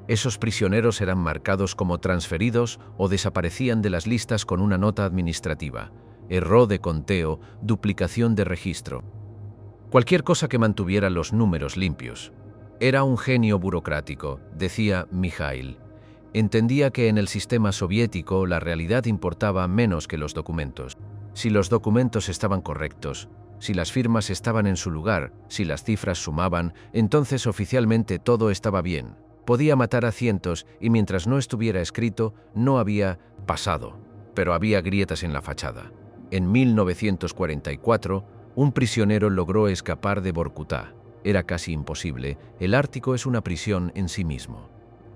Esos prisioneros eran marcados como transferidos o desaparecían de las listas con una nota administrativa. Error de conteo, duplicación de registro. Cualquier cosa que mantuviera los números limpios. Era un genio burocrático, decía Mikhail. Entendía que en el sistema soviético la realidad importaba menos que los documentos. Si los documentos estaban correctos, si las firmas estaban en su lugar, si las cifras sumaban, entonces oficialmente todo estaba bien. Podía matar a cientos y mientras no estuviera escrito, no había pasado, pero había grietas en la fachada. En 1944, un prisionero logró escapar de Vorkuta. Era casi imposible. El Ártico es una prisión en sí mismo.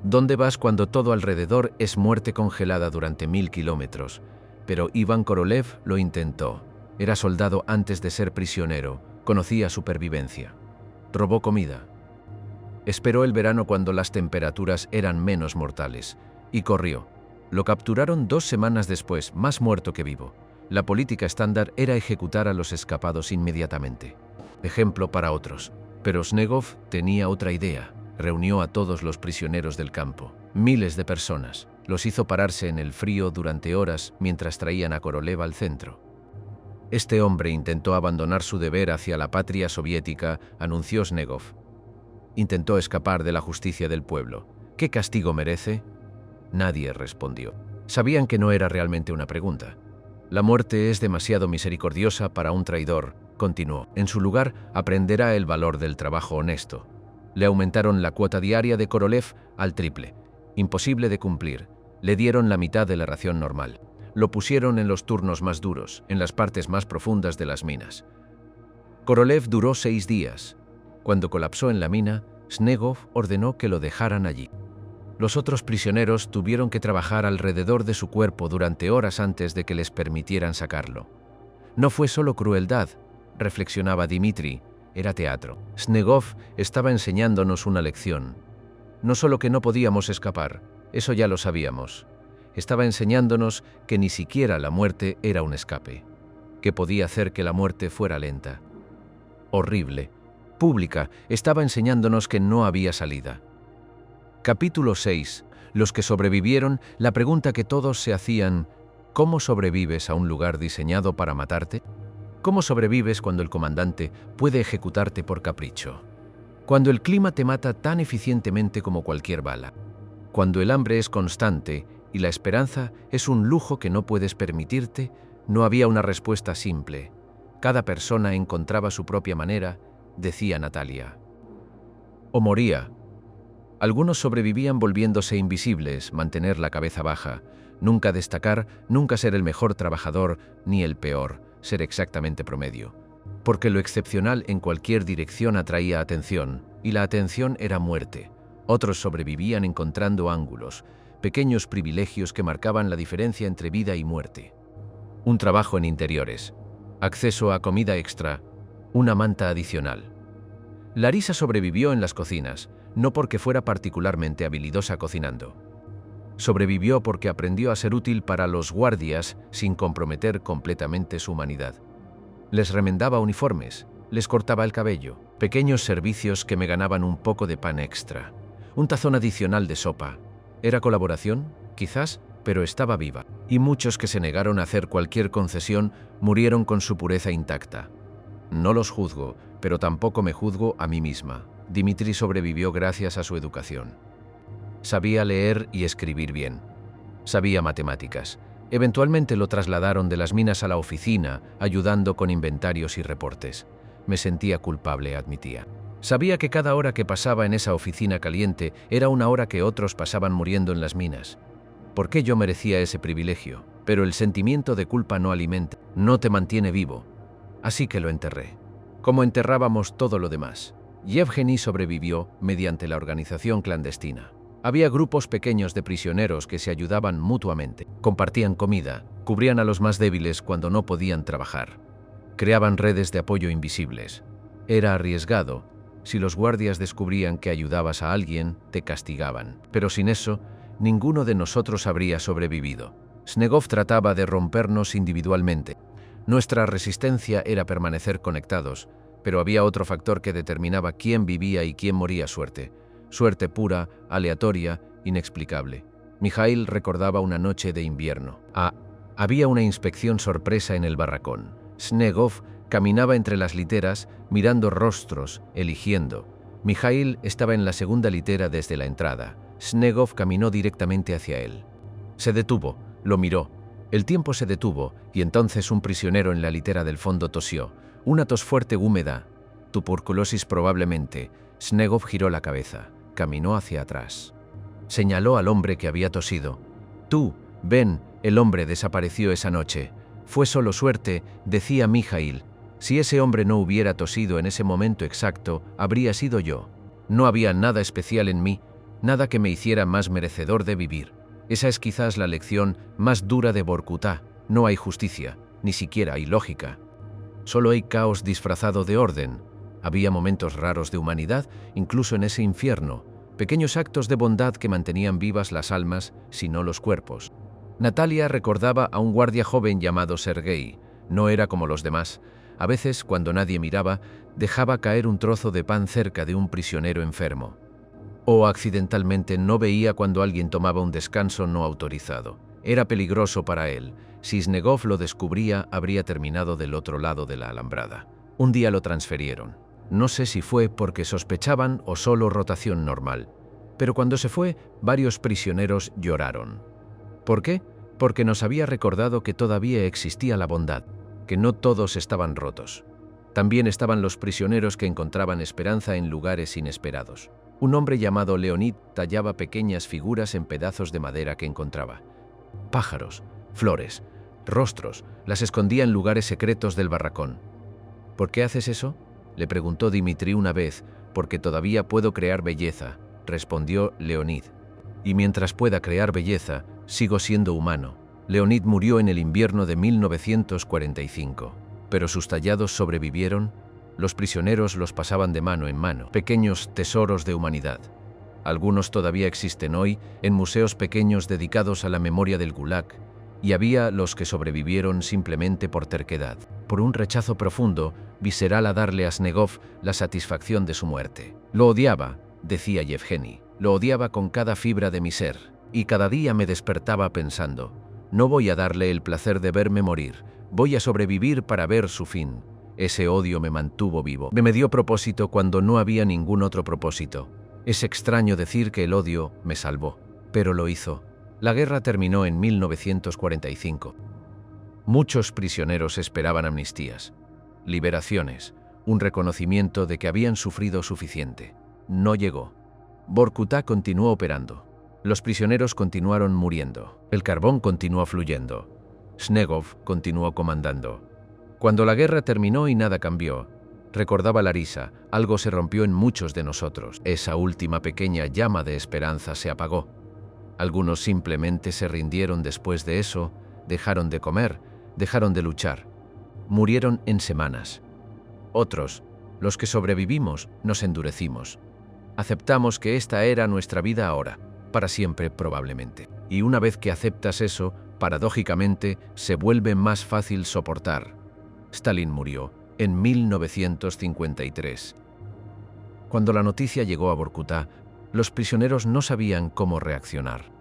¿Dónde vas cuando todo alrededor es muerte congelada durante 1000 kilómetros? Pero Iván Korolev lo intentó. Era soldado antes de ser prisionero. Conocía supervivencia. Robó comida. Esperó el verano cuando las temperaturas eran menos mortales. Y corrió. Lo capturaron 2 semanas después, más muerto que vivo. La política estándar era ejecutar a los escapados inmediatamente. Ejemplo para otros. Pero Snegov tenía otra idea. Reunió a todos los prisioneros del campo. Miles de personas. Los hizo pararse en el frío durante horas mientras traían a Korolev al centro. Este hombre intentó abandonar su deber hacia la patria soviética, anunció Snegov. Intentó escapar de la justicia del pueblo. ¿Qué castigo merece? Nadie respondió. Sabían que no era realmente una pregunta. La muerte es demasiado misericordiosa para un traidor, continuó. En su lugar, aprenderá el valor del trabajo honesto. Le aumentaron la cuota diaria de Korolev al triple. Imposible de cumplir. Le dieron la mitad de la ración normal. Lo pusieron en los turnos más duros, en las partes más profundas de las minas. Korolev duró 6 días. Cuando colapsó en la mina, Snegov ordenó que lo dejaran allí. Los otros prisioneros tuvieron que trabajar alrededor de su cuerpo durante horas antes de que les permitieran sacarlo. No fue solo crueldad, reflexionaba Dmitri, era teatro. Snegov estaba enseñándonos una lección. No solo que no podíamos escapar, eso ya lo sabíamos. Estaba enseñándonos que ni siquiera la muerte era un escape, que podía hacer que la muerte fuera lenta. Horrible. Pública, estaba enseñándonos que no había salida. Capítulo 6. Los que sobrevivieron, la pregunta que todos se hacían: ¿cómo sobrevives a un lugar diseñado para matarte? ¿Cómo sobrevives cuando el comandante puede ejecutarte por capricho? Cuando el clima te mata tan eficientemente como cualquier bala. Cuando el hambre es constante y la esperanza es un lujo que no puedes permitirte, no había una respuesta simple. Cada persona encontraba su propia manera, decía Natalia. O moría. Algunos sobrevivían volviéndose invisibles, mantener la cabeza baja, nunca destacar, nunca ser el mejor trabajador, ni el peor, ser exactamente promedio. Porque lo excepcional en cualquier dirección atraía atención, y la atención era muerte. Otros sobrevivían encontrando ángulos, pequeños privilegios que marcaban la diferencia entre vida y muerte. Un trabajo en interiores, acceso a comida extra, una manta adicional. Larisa sobrevivió en las cocinas, no porque fuera particularmente habilidosa cocinando. Sobrevivió porque aprendió a ser útil para los guardias sin comprometer completamente su humanidad. Les remendaba uniformes, les cortaba el cabello, pequeños servicios que me ganaban un poco de pan extra, un tazón adicional de sopa. ¿Era colaboración? Quizás, pero estaba viva. Y muchos que se negaron a hacer cualquier concesión murieron con su pureza intacta. No los juzgo, pero tampoco me juzgo a mí misma. Dimitri sobrevivió gracias a su educación. Sabía leer y escribir bien. Sabía matemáticas. Eventualmente lo trasladaron de las minas a la oficina, ayudando con inventarios y reportes. Me sentía culpable, admitía. Sabía que cada hora que pasaba en esa oficina caliente era una hora que otros pasaban muriendo en las minas. ¿Por qué yo merecía ese privilegio? Pero el sentimiento de culpa no alimenta, no te mantiene vivo. Así que lo enterré. Como enterrábamos todo lo demás. Yevgeny sobrevivió mediante la organización clandestina. Había grupos pequeños de prisioneros que se ayudaban mutuamente, compartían comida, cubrían a los más débiles cuando no podían trabajar. Creaban redes de apoyo invisibles. Era arriesgado. Si los guardias descubrían que ayudabas a alguien, te castigaban. Pero sin eso, ninguno de nosotros habría sobrevivido. Snegov trataba de rompernos individualmente. Nuestra resistencia era permanecer conectados, pero había otro factor que determinaba quién vivía y quién moría: suerte. Suerte pura, aleatoria, inexplicable. Mikhail recordaba una noche de invierno. Había una inspección sorpresa en el barracón. Snegov caminaba entre las literas, mirando rostros, eligiendo. Mikhail estaba en la segunda litera desde la entrada. Snegov caminó directamente hacia él. Se detuvo, lo miró. El tiempo se detuvo, y entonces un prisionero en la litera del fondo tosió. Una tos fuerte húmeda. Tuberculosis probablemente. Snegov giró la cabeza. Caminó hacia atrás. Señaló al hombre que había tosido. Tú, ven, el hombre desapareció esa noche. Fue solo suerte, decía Mikhail. Si ese hombre no hubiera tosido en ese momento exacto, habría sido yo. No había nada especial en mí, nada que me hiciera más merecedor de vivir. Esa es quizás la lección más dura de Vorkuta. No hay justicia, ni siquiera hay lógica. Solo hay caos disfrazado de orden. Había momentos raros de humanidad, incluso en ese infierno, pequeños actos de bondad que mantenían vivas las almas, si no los cuerpos. Natalia recordaba a un guardia joven llamado Sergei. No era como los demás. A veces, cuando nadie miraba, dejaba caer un trozo de pan cerca de un prisionero enfermo. O accidentalmente no veía cuando alguien tomaba un descanso no autorizado. Era peligroso para él. Si Snegov lo descubría, habría terminado del otro lado de la alambrada. Un día lo transfirieron. No sé si fue porque sospechaban o solo rotación normal. Pero cuando se fue, varios prisioneros lloraron. ¿Por qué? Porque nos había recordado que todavía existía la bondad, que no todos estaban rotos. También estaban los prisioneros que encontraban esperanza en lugares inesperados. Un hombre llamado Leonid tallaba pequeñas figuras en pedazos de madera que encontraba. Pájaros, flores, rostros, las escondía en lugares secretos del barracón. ¿Por qué haces eso?, le preguntó Dimitri una vez. Porque todavía puedo crear belleza, respondió Leonid. Y mientras pueda crear belleza, sigo siendo humano. Leonid murió en el invierno de 1945. Pero sus tallados sobrevivieron. Los prisioneros los pasaban de mano en mano, pequeños tesoros de humanidad. Algunos todavía existen hoy en museos pequeños dedicados a la memoria del Gulag, y había los que sobrevivieron simplemente por terquedad, por un rechazo profundo, visceral a darle a Snegov la satisfacción de su muerte. Lo odiaba, decía Yevgeny, lo odiaba con cada fibra de mi ser, y cada día me despertaba pensando, no voy a darle el placer de verme morir, voy a sobrevivir para ver su fin. Ese odio me mantuvo vivo. Me dio propósito cuando no había ningún otro propósito. Es extraño decir que el odio me salvó, pero lo hizo. La guerra terminó en 1945. Muchos prisioneros esperaban amnistías, liberaciones, un reconocimiento de que habían sufrido suficiente. No llegó. Vorkuta continuó operando. Los prisioneros continuaron muriendo. El carbón continuó fluyendo. Snegov continuó comandando. Cuando la guerra terminó y nada cambió, recordaba Larisa, algo se rompió en muchos de nosotros. Esa última pequeña llama de esperanza se apagó. Algunos simplemente se rindieron después de eso, dejaron de comer, dejaron de luchar. Murieron en semanas. Otros, los que sobrevivimos, nos endurecimos. Aceptamos que esta era nuestra vida ahora, para siempre probablemente. Y una vez que aceptas eso, paradójicamente, se vuelve más fácil soportar. Stalin murió en 1953. Cuando la noticia llegó a Vorkuta, los prisioneros no sabían cómo reaccionar.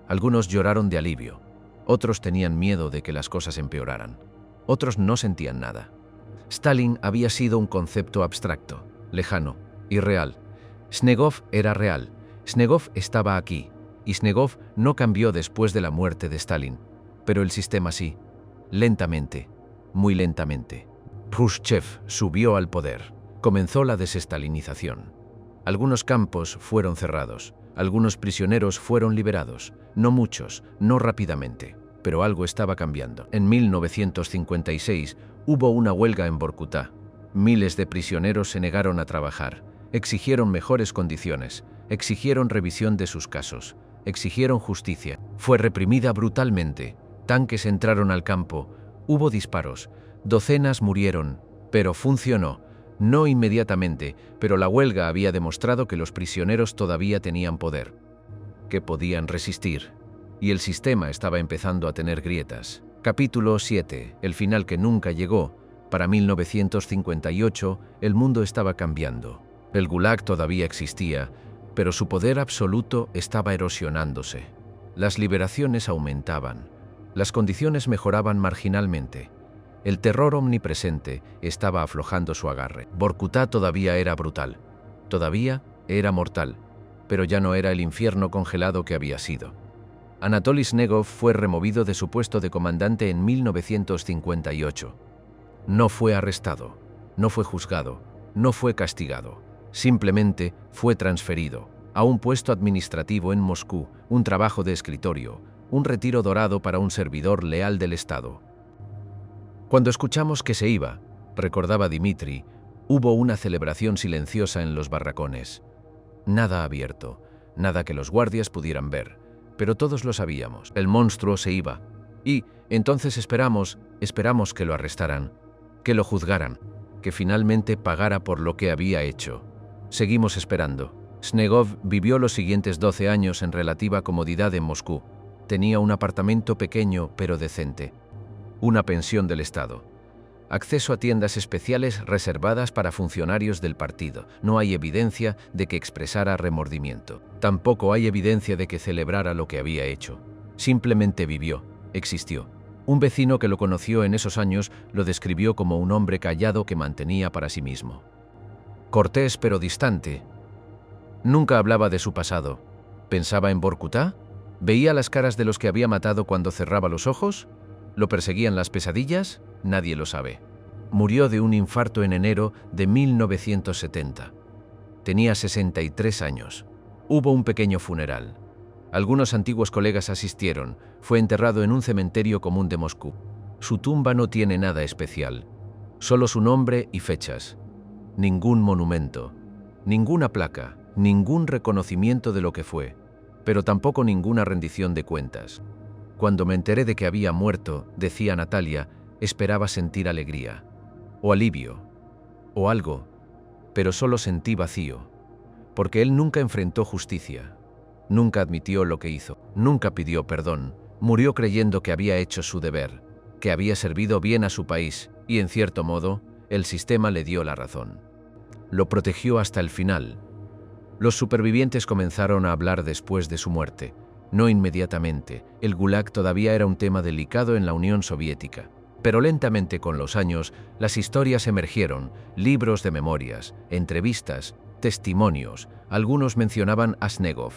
Algunos lloraron de alivio, otros tenían miedo de que las cosas empeoraran, otros no sentían nada. Stalin había sido un concepto abstracto, lejano, irreal. Snegov era real, Snegov estaba aquí, y Snegov no cambió después de la muerte de Stalin, pero el sistema sí, lentamente, muy lentamente. Khrushchev subió al poder, comenzó la desestalinización. Algunos campos fueron cerrados, algunos prisioneros fueron liberados, no muchos, no rápidamente, pero algo estaba cambiando. En 1956 hubo una huelga en Vorkuta. Miles de prisioneros se negaron a trabajar, exigieron mejores condiciones, exigieron revisión de sus casos, exigieron justicia. Fue reprimida brutalmente, tanques entraron al campo, hubo disparos, docenas murieron, pero funcionó. No inmediatamente, pero la huelga había demostrado que los prisioneros todavía tenían poder, que podían resistir, y el sistema estaba empezando a tener grietas. Capítulo 7. El final que nunca llegó. Para 1958, el mundo estaba cambiando. El Gulag todavía existía, pero su poder absoluto estaba erosionándose. Las liberaciones aumentaban. Las condiciones mejoraban marginalmente. El terror omnipresente estaba aflojando su agarre. Vorkuta todavía era brutal, todavía era mortal, pero ya no era el infierno congelado que había sido. Anatoly Snegov fue removido de su puesto de comandante en 1958. No fue arrestado, no fue juzgado, no fue castigado, simplemente fue transferido a un puesto administrativo en Moscú, un trabajo de escritorio, un retiro dorado para un servidor leal del Estado. Cuando escuchamos que se iba, recordaba Dmitri, hubo una celebración silenciosa en los barracones. Nada abierto, nada que los guardias pudieran ver, pero todos lo sabíamos. El monstruo se iba, y entonces esperamos que lo arrestaran, que lo juzgaran, que finalmente pagara por lo que había hecho. Seguimos esperando. Snegov vivió los siguientes 12 años en relativa comodidad en Moscú. Tenía un apartamento pequeño pero decente. Una pensión del Estado. Acceso a tiendas especiales reservadas para funcionarios del partido. No hay evidencia de que expresara remordimiento. Tampoco hay evidencia de que celebrara lo que había hecho. Simplemente vivió, existió. Un vecino que lo conoció en esos años lo describió como un hombre callado que mantenía para sí mismo. Cortés pero distante. Nunca hablaba de su pasado. ¿Pensaba en Vorkuta? ¿Veía las caras de los que había matado cuando cerraba los ojos? ¿Lo perseguían las pesadillas? Nadie lo sabe. Murió de un infarto en enero de 1970. Tenía 63 años. Hubo un pequeño funeral. Algunos antiguos colegas asistieron. Fue enterrado en un cementerio común de Moscú. Su tumba no tiene nada especial. Solo su nombre y fechas. Ningún monumento. Ninguna placa. Ningún reconocimiento de lo que fue. Pero tampoco ninguna rendición de cuentas. Cuando me enteré de que había muerto, decía Natalia, esperaba sentir alegría, o alivio, o algo, pero solo sentí vacío. porque él nunca enfrentó justicia, nunca admitió lo que hizo, nunca pidió perdón, murió creyendo que había hecho su deber, que había servido bien a su país y, en cierto modo, el sistema le dio la razón. Lo protegió hasta el final. Los supervivientes comenzaron a hablar después de su muerte, no inmediatamente. El Gulag todavía era un tema delicado en la Unión Soviética. Pero lentamente con los años, las historias emergieron, libros de memorias, entrevistas, testimonios. Algunos mencionaban a Snegov,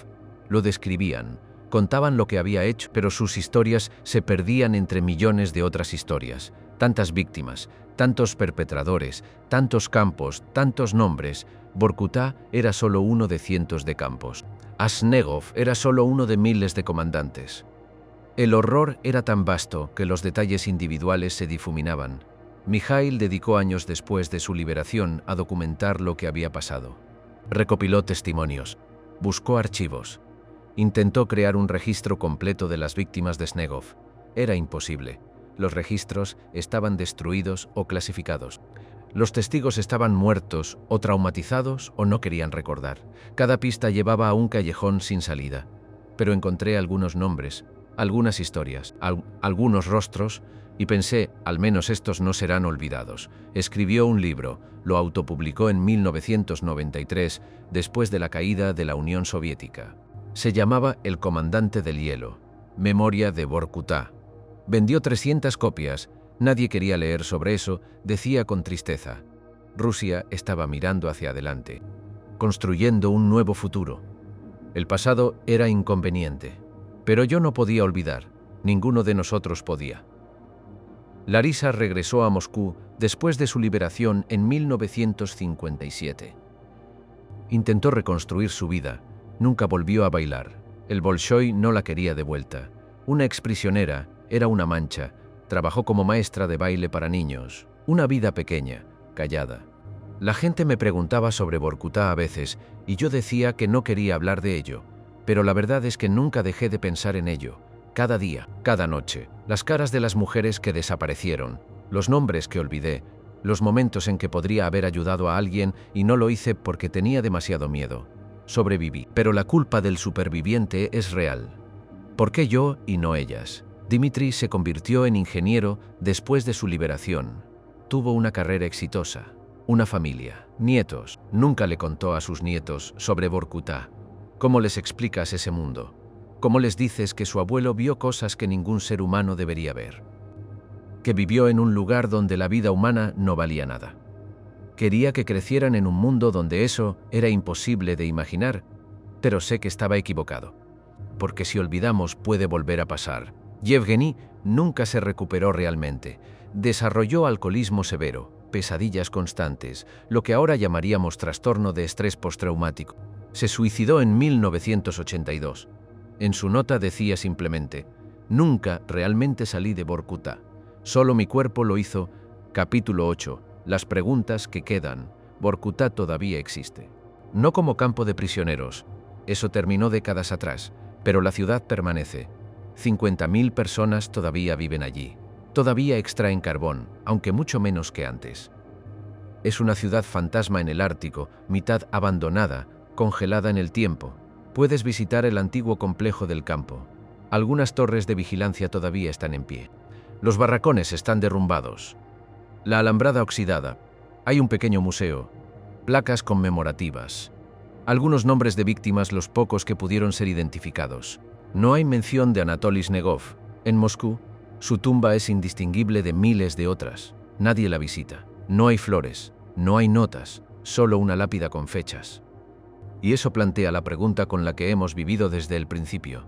lo describían, contaban lo que había hecho, pero sus historias se perdían entre millones de otras historias. Tantas víctimas, tantos perpetradores, tantos campos, tantos nombres. Vorkutá era solo uno de cientos de campos. Snegov era solo uno de miles de comandantes. El horror era tan vasto que los detalles individuales se difuminaban. Mikhail dedicó años después de su liberación a documentar lo que había pasado. Recopiló testimonios, buscó archivos, intentó crear un registro completo de las víctimas de Snegov. Era imposible. Los registros estaban destruidos o clasificados. Los testigos estaban muertos o traumatizados o no querían recordar. Cada pista llevaba a un callejón sin salida. Pero encontré algunos nombres, algunas historias, algunos rostros, y pensé, al menos estos no serán olvidados. Escribió un libro, lo autopublicó en 1993, después de la caída de la Unión Soviética. Se llamaba El comandante del hielo, Memoria de Vorkutá. Vendió 300 copias, nadie quería leer sobre eso, decía con tristeza. Rusia estaba mirando hacia adelante, construyendo un nuevo futuro. El pasado era inconveniente. Pero yo no podía olvidar, ninguno de nosotros podía. Larisa regresó a Moscú después de su liberación en 1957. Intentó reconstruir su vida, nunca volvió a bailar. El Bolshoi no la quería de vuelta. Una exprisionera, era una mancha, trabajó como maestra de baile para niños. Una vida pequeña, callada. La gente me preguntaba sobre Vorkutá a veces y yo decía que no quería hablar de ello. Pero la verdad es que nunca dejé de pensar en ello. Cada día, cada noche, las caras de las mujeres que desaparecieron, los nombres que olvidé, los momentos en que podría haber ayudado a alguien y no lo hice porque tenía demasiado miedo. Sobreviví, pero la culpa del superviviente es real. ¿Por qué yo y no ellas? Dmitry se convirtió en ingeniero después de su liberación. Tuvo una carrera exitosa, una familia, nietos. Nunca le contó a sus nietos sobre Vorkutá. ¿Cómo les explicas ese mundo? ¿Cómo les dices que su abuelo vio cosas que ningún ser humano debería ver? Que vivió en un lugar donde la vida humana no valía nada. Quería que crecieran en un mundo donde eso era imposible de imaginar, pero sé que estaba equivocado. Porque si olvidamos puede volver a pasar. Yevgeny nunca se recuperó realmente. Desarrolló alcoholismo severo, pesadillas constantes, lo que ahora llamaríamos trastorno de estrés postraumático. Se suicidó en 1982. En su nota decía simplemente, nunca realmente salí de Vorkutá. Solo mi cuerpo lo hizo. Capítulo 8. Las preguntas que quedan. Vorkutá todavía existe. No como campo de prisioneros. Eso terminó décadas atrás. Pero la ciudad permanece. 50.000 personas todavía viven allí. Todavía extraen carbón, aunque mucho menos que antes. Es una ciudad fantasma en el Ártico, mitad abandonada, congelada en el tiempo. Puedes visitar el antiguo complejo del campo. Algunas torres de vigilancia todavía están en pie. Los barracones están derrumbados. La alambrada oxidada. Hay un pequeño museo. Placas conmemorativas. Algunos nombres de víctimas, los pocos que pudieron ser identificados. No hay mención de Anatoly Snegov. En Moscú, su tumba es indistinguible de miles de otras. Nadie la visita. No hay flores, no hay notas, solo una lápida con fechas. Y eso plantea la pregunta con la que hemos vivido desde el principio.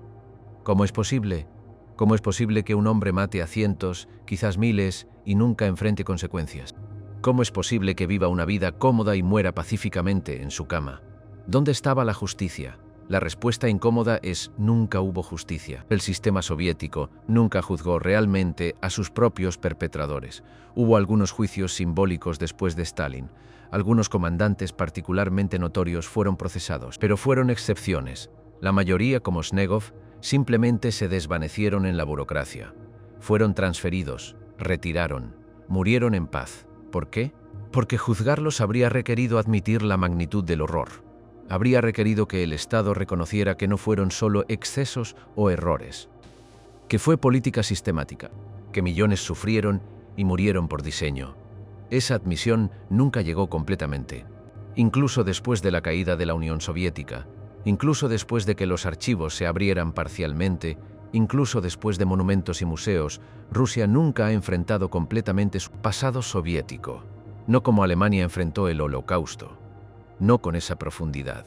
¿Cómo es posible? ¿Cómo es posible que un hombre mate a cientos, quizás miles, y nunca enfrente consecuencias? ¿Cómo es posible que viva una vida cómoda y muera pacíficamente en su cama? ¿Dónde estaba la justicia? La respuesta incómoda es nunca hubo justicia. El sistema soviético nunca juzgó realmente a sus propios perpetradores. Hubo algunos juicios simbólicos después de Stalin. Algunos comandantes particularmente notorios fueron procesados, pero fueron excepciones. La mayoría, como Snegov, simplemente se desvanecieron en la burocracia. Fueron transferidos, retiraron, murieron en paz. ¿Por qué? Porque juzgarlos habría requerido admitir la magnitud del horror. habría requerido que el Estado reconociera que no fueron solo excesos o errores, que fue política sistemática, que millones sufrieron y murieron por diseño. Esa admisión nunca llegó completamente. Incluso después de la caída de la Unión Soviética, incluso después de que los archivos se abrieran parcialmente, incluso después de monumentos y museos, Rusia nunca ha enfrentado completamente su pasado soviético, no como Alemania enfrentó el Holocausto, no con esa profundidad,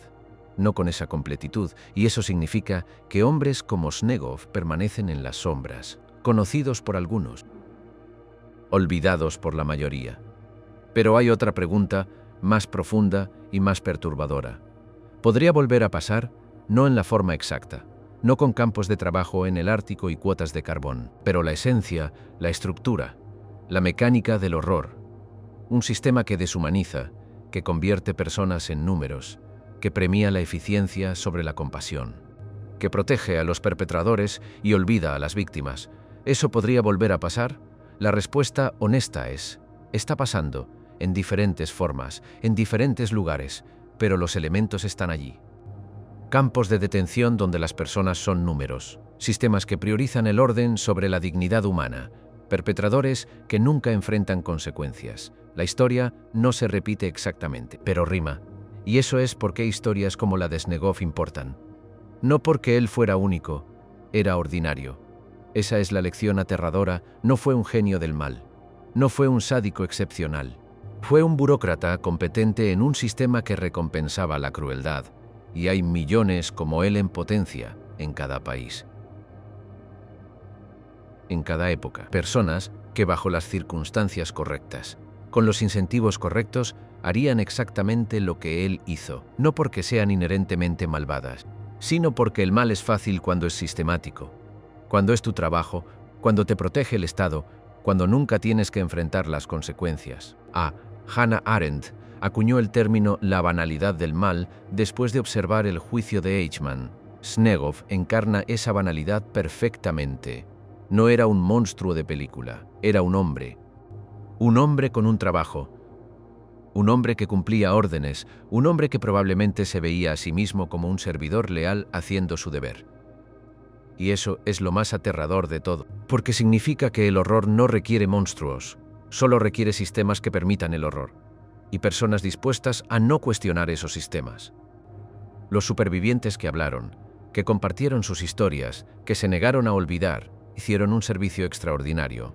no con esa completitud, y eso significa que hombres como Snegov permanecen en las sombras, conocidos por algunos, olvidados por la mayoría. Pero hay otra pregunta, más profunda y más perturbadora. ¿Podría volver a pasar? No en la forma exacta, no con campos de trabajo en el Ártico y cuotas de carbón, pero la esencia, la estructura, la mecánica del horror. Un sistema que deshumaniza, que convierte personas en números, que premia la eficiencia sobre la compasión, que protege a los perpetradores y olvida a las víctimas. ¿Eso podría volver a pasar? La respuesta honesta es, está pasando, en diferentes formas, en diferentes lugares, pero los elementos están allí. Campos de detención donde las personas son números, sistemas que priorizan el orden sobre la dignidad humana, perpetradores que nunca enfrentan consecuencias. La historia no se repite exactamente, pero rima. Y eso es por qué historias como la de Snegov importan. No porque él fuera único, era ordinario. Esa es la lección aterradora, no fue un genio del mal, no fue un sádico excepcional. Fue un burócrata competente en un sistema que recompensaba la crueldad, y hay millones como él en potencia en cada país. En cada época, personas que bajo las circunstancias correctas, con los incentivos correctos, harían exactamente lo que él hizo, no porque sean inherentemente malvadas, sino porque el mal es fácil cuando es sistemático, cuando es tu trabajo, cuando te protege el Estado, cuando nunca tienes que enfrentar las consecuencias. Hannah Arendt acuñó el término la banalidad del mal después de observar el juicio de Eichmann. Snegov encarna esa banalidad perfectamente. No era un monstruo de película, era un hombre con un trabajo, un hombre que cumplía órdenes, un hombre que probablemente se veía a sí mismo como un servidor leal haciendo su deber. Y eso es lo más aterrador de todo, porque significa que el horror no requiere monstruos, solo requiere sistemas que permitan el horror, y personas dispuestas a no cuestionar esos sistemas. Los supervivientes que hablaron, que compartieron sus historias, que se negaron a olvidar, hicieron un servicio extraordinario.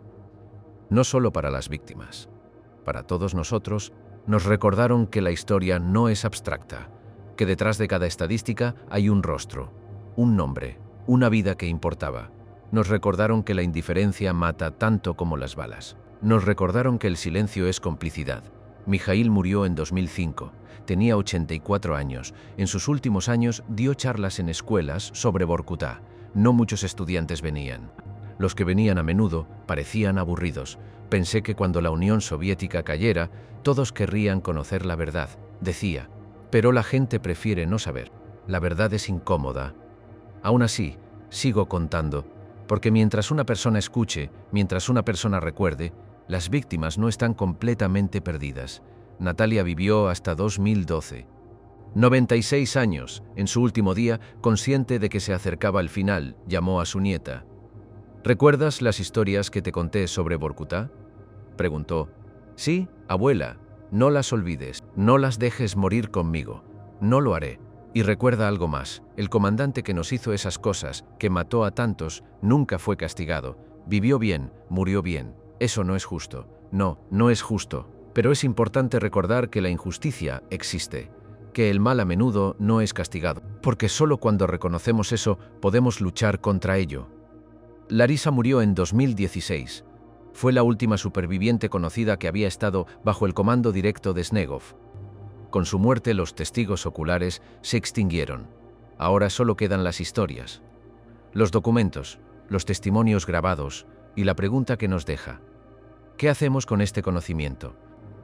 No solo para las víctimas, para todos nosotros, nos recordaron que la historia no es abstracta, que detrás de cada estadística hay un rostro, un nombre, una vida que importaba. Nos recordaron que la indiferencia mata tanto como las balas. Nos recordaron que el silencio es complicidad. Mijaíl murió en 2005. Tenía 84 años. En sus últimos años dio charlas en escuelas sobre Vorkuta. No muchos estudiantes venían. Los que venían a menudo parecían aburridos. Pensé que cuando la Unión Soviética cayera, todos querrían conocer la verdad, decía. Pero la gente prefiere no saber. La verdad es incómoda. Aún así, sigo contando, porque mientras una persona escuche, mientras una persona recuerde, las víctimas no están completamente perdidas. Natalia vivió hasta 2012. 96 años, en su último día, consciente de que se acercaba el final, llamó a su nieta. ¿Recuerdas las historias que te conté sobre Vorkuta?, preguntó. Sí, abuela, no las olvides, no las dejes morir conmigo. No lo haré. Y recuerda algo más, el comandante que nos hizo esas cosas, que mató a tantos, nunca fue castigado. Vivió bien, murió bien. Eso no es justo. No, no es justo. Pero es importante recordar que la injusticia existe, que el mal a menudo no es castigado, porque solo cuando reconocemos eso podemos luchar contra ello. Larisa murió en 2016. Fue la última superviviente conocida que había estado bajo el comando directo de Snegov. Con su muerte los testigos oculares se extinguieron. Ahora solo quedan las historias, los documentos, los testimonios grabados y la pregunta que nos deja. ¿Qué hacemos con este conocimiento?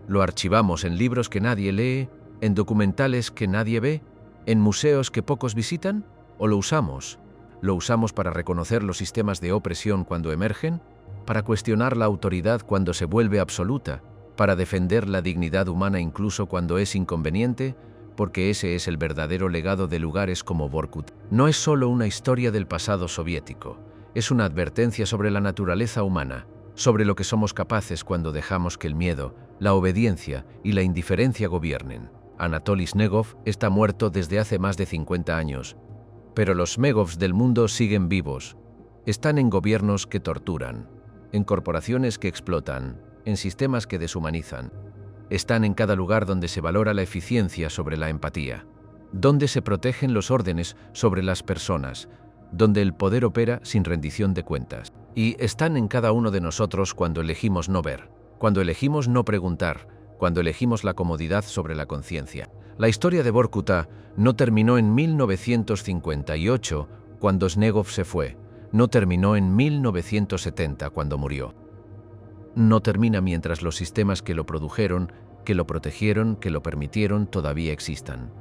¿Lo archivamos en libros que nadie lee, en documentales que nadie ve, en museos que pocos visitan? ¿O lo usamos? ¿Lo usamos para reconocer los sistemas de opresión cuando emergen? ¿Para cuestionar la autoridad cuando se vuelve absoluta? ¿Para defender la dignidad humana incluso cuando es inconveniente? porque ese es el verdadero legado de lugares como Vorkut. No es solo una historia del pasado soviético, es una advertencia sobre la naturaleza humana, sobre lo que somos capaces cuando dejamos que el miedo, la obediencia y la indiferencia gobiernen. Anatoly Snegov está muerto desde hace más de 50 años, pero los Smegovs del mundo siguen vivos. Están en gobiernos que torturan, en corporaciones que explotan, en sistemas que deshumanizan. Están en cada lugar donde se valora la eficiencia sobre la empatía, donde se protegen los órdenes sobre las personas, donde el poder opera sin rendición de cuentas. Y están en cada uno de nosotros cuando elegimos no ver, cuando elegimos no preguntar, cuando elegimos la comodidad sobre la conciencia. La historia de Vorkuta no terminó en 1958, cuando Snegov se fue. No terminó en 1970, cuando murió. No termina mientras los sistemas que lo produjeron, que lo protegieron, que lo permitieron, todavía existan.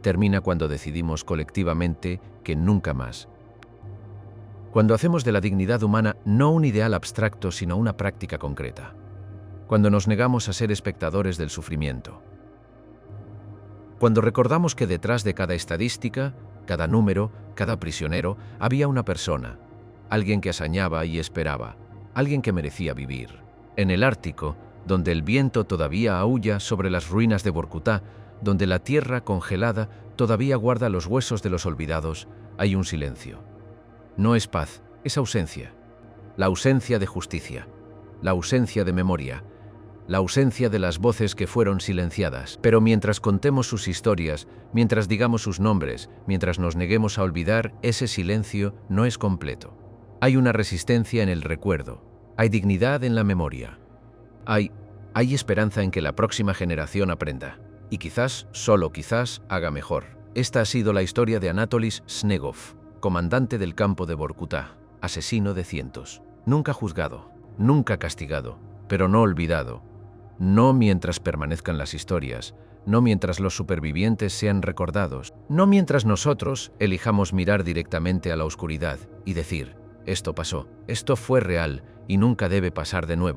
Termina cuando decidimos colectivamente que nunca más. Cuando hacemos de la dignidad humana no un ideal abstracto, sino una práctica concreta. Cuando nos negamos a ser espectadores del sufrimiento. Cuando recordamos que detrás de cada estadística, cada número, cada prisionero, había una persona, alguien que asañaba y esperaba, alguien que merecía vivir. En el Ártico, donde el viento todavía aúlla sobre las ruinas de Vorkuta, donde la tierra congelada todavía guarda los huesos de los olvidados, hay un silencio. No es paz, es ausencia. La ausencia de justicia, la ausencia de memoria, la ausencia de las voces que fueron silenciadas. Pero mientras contemos sus historias, mientras digamos sus nombres, mientras nos neguemos a olvidar, ese silencio no es completo. Hay una resistencia en el recuerdo, hay dignidad en la memoria. Hay esperanza en que la próxima generación aprenda. Y quizás, solo quizás, haga mejor. Esta ha sido la historia de Anatoly Snegov, comandante del campo de Vorkuta, asesino de cientos. Nunca juzgado, nunca castigado, pero no olvidado. No mientras permanezcan las historias, no mientras los supervivientes sean recordados, no mientras nosotros elijamos mirar directamente a la oscuridad y decir, esto pasó, esto fue real y nunca debe pasar de nuevo.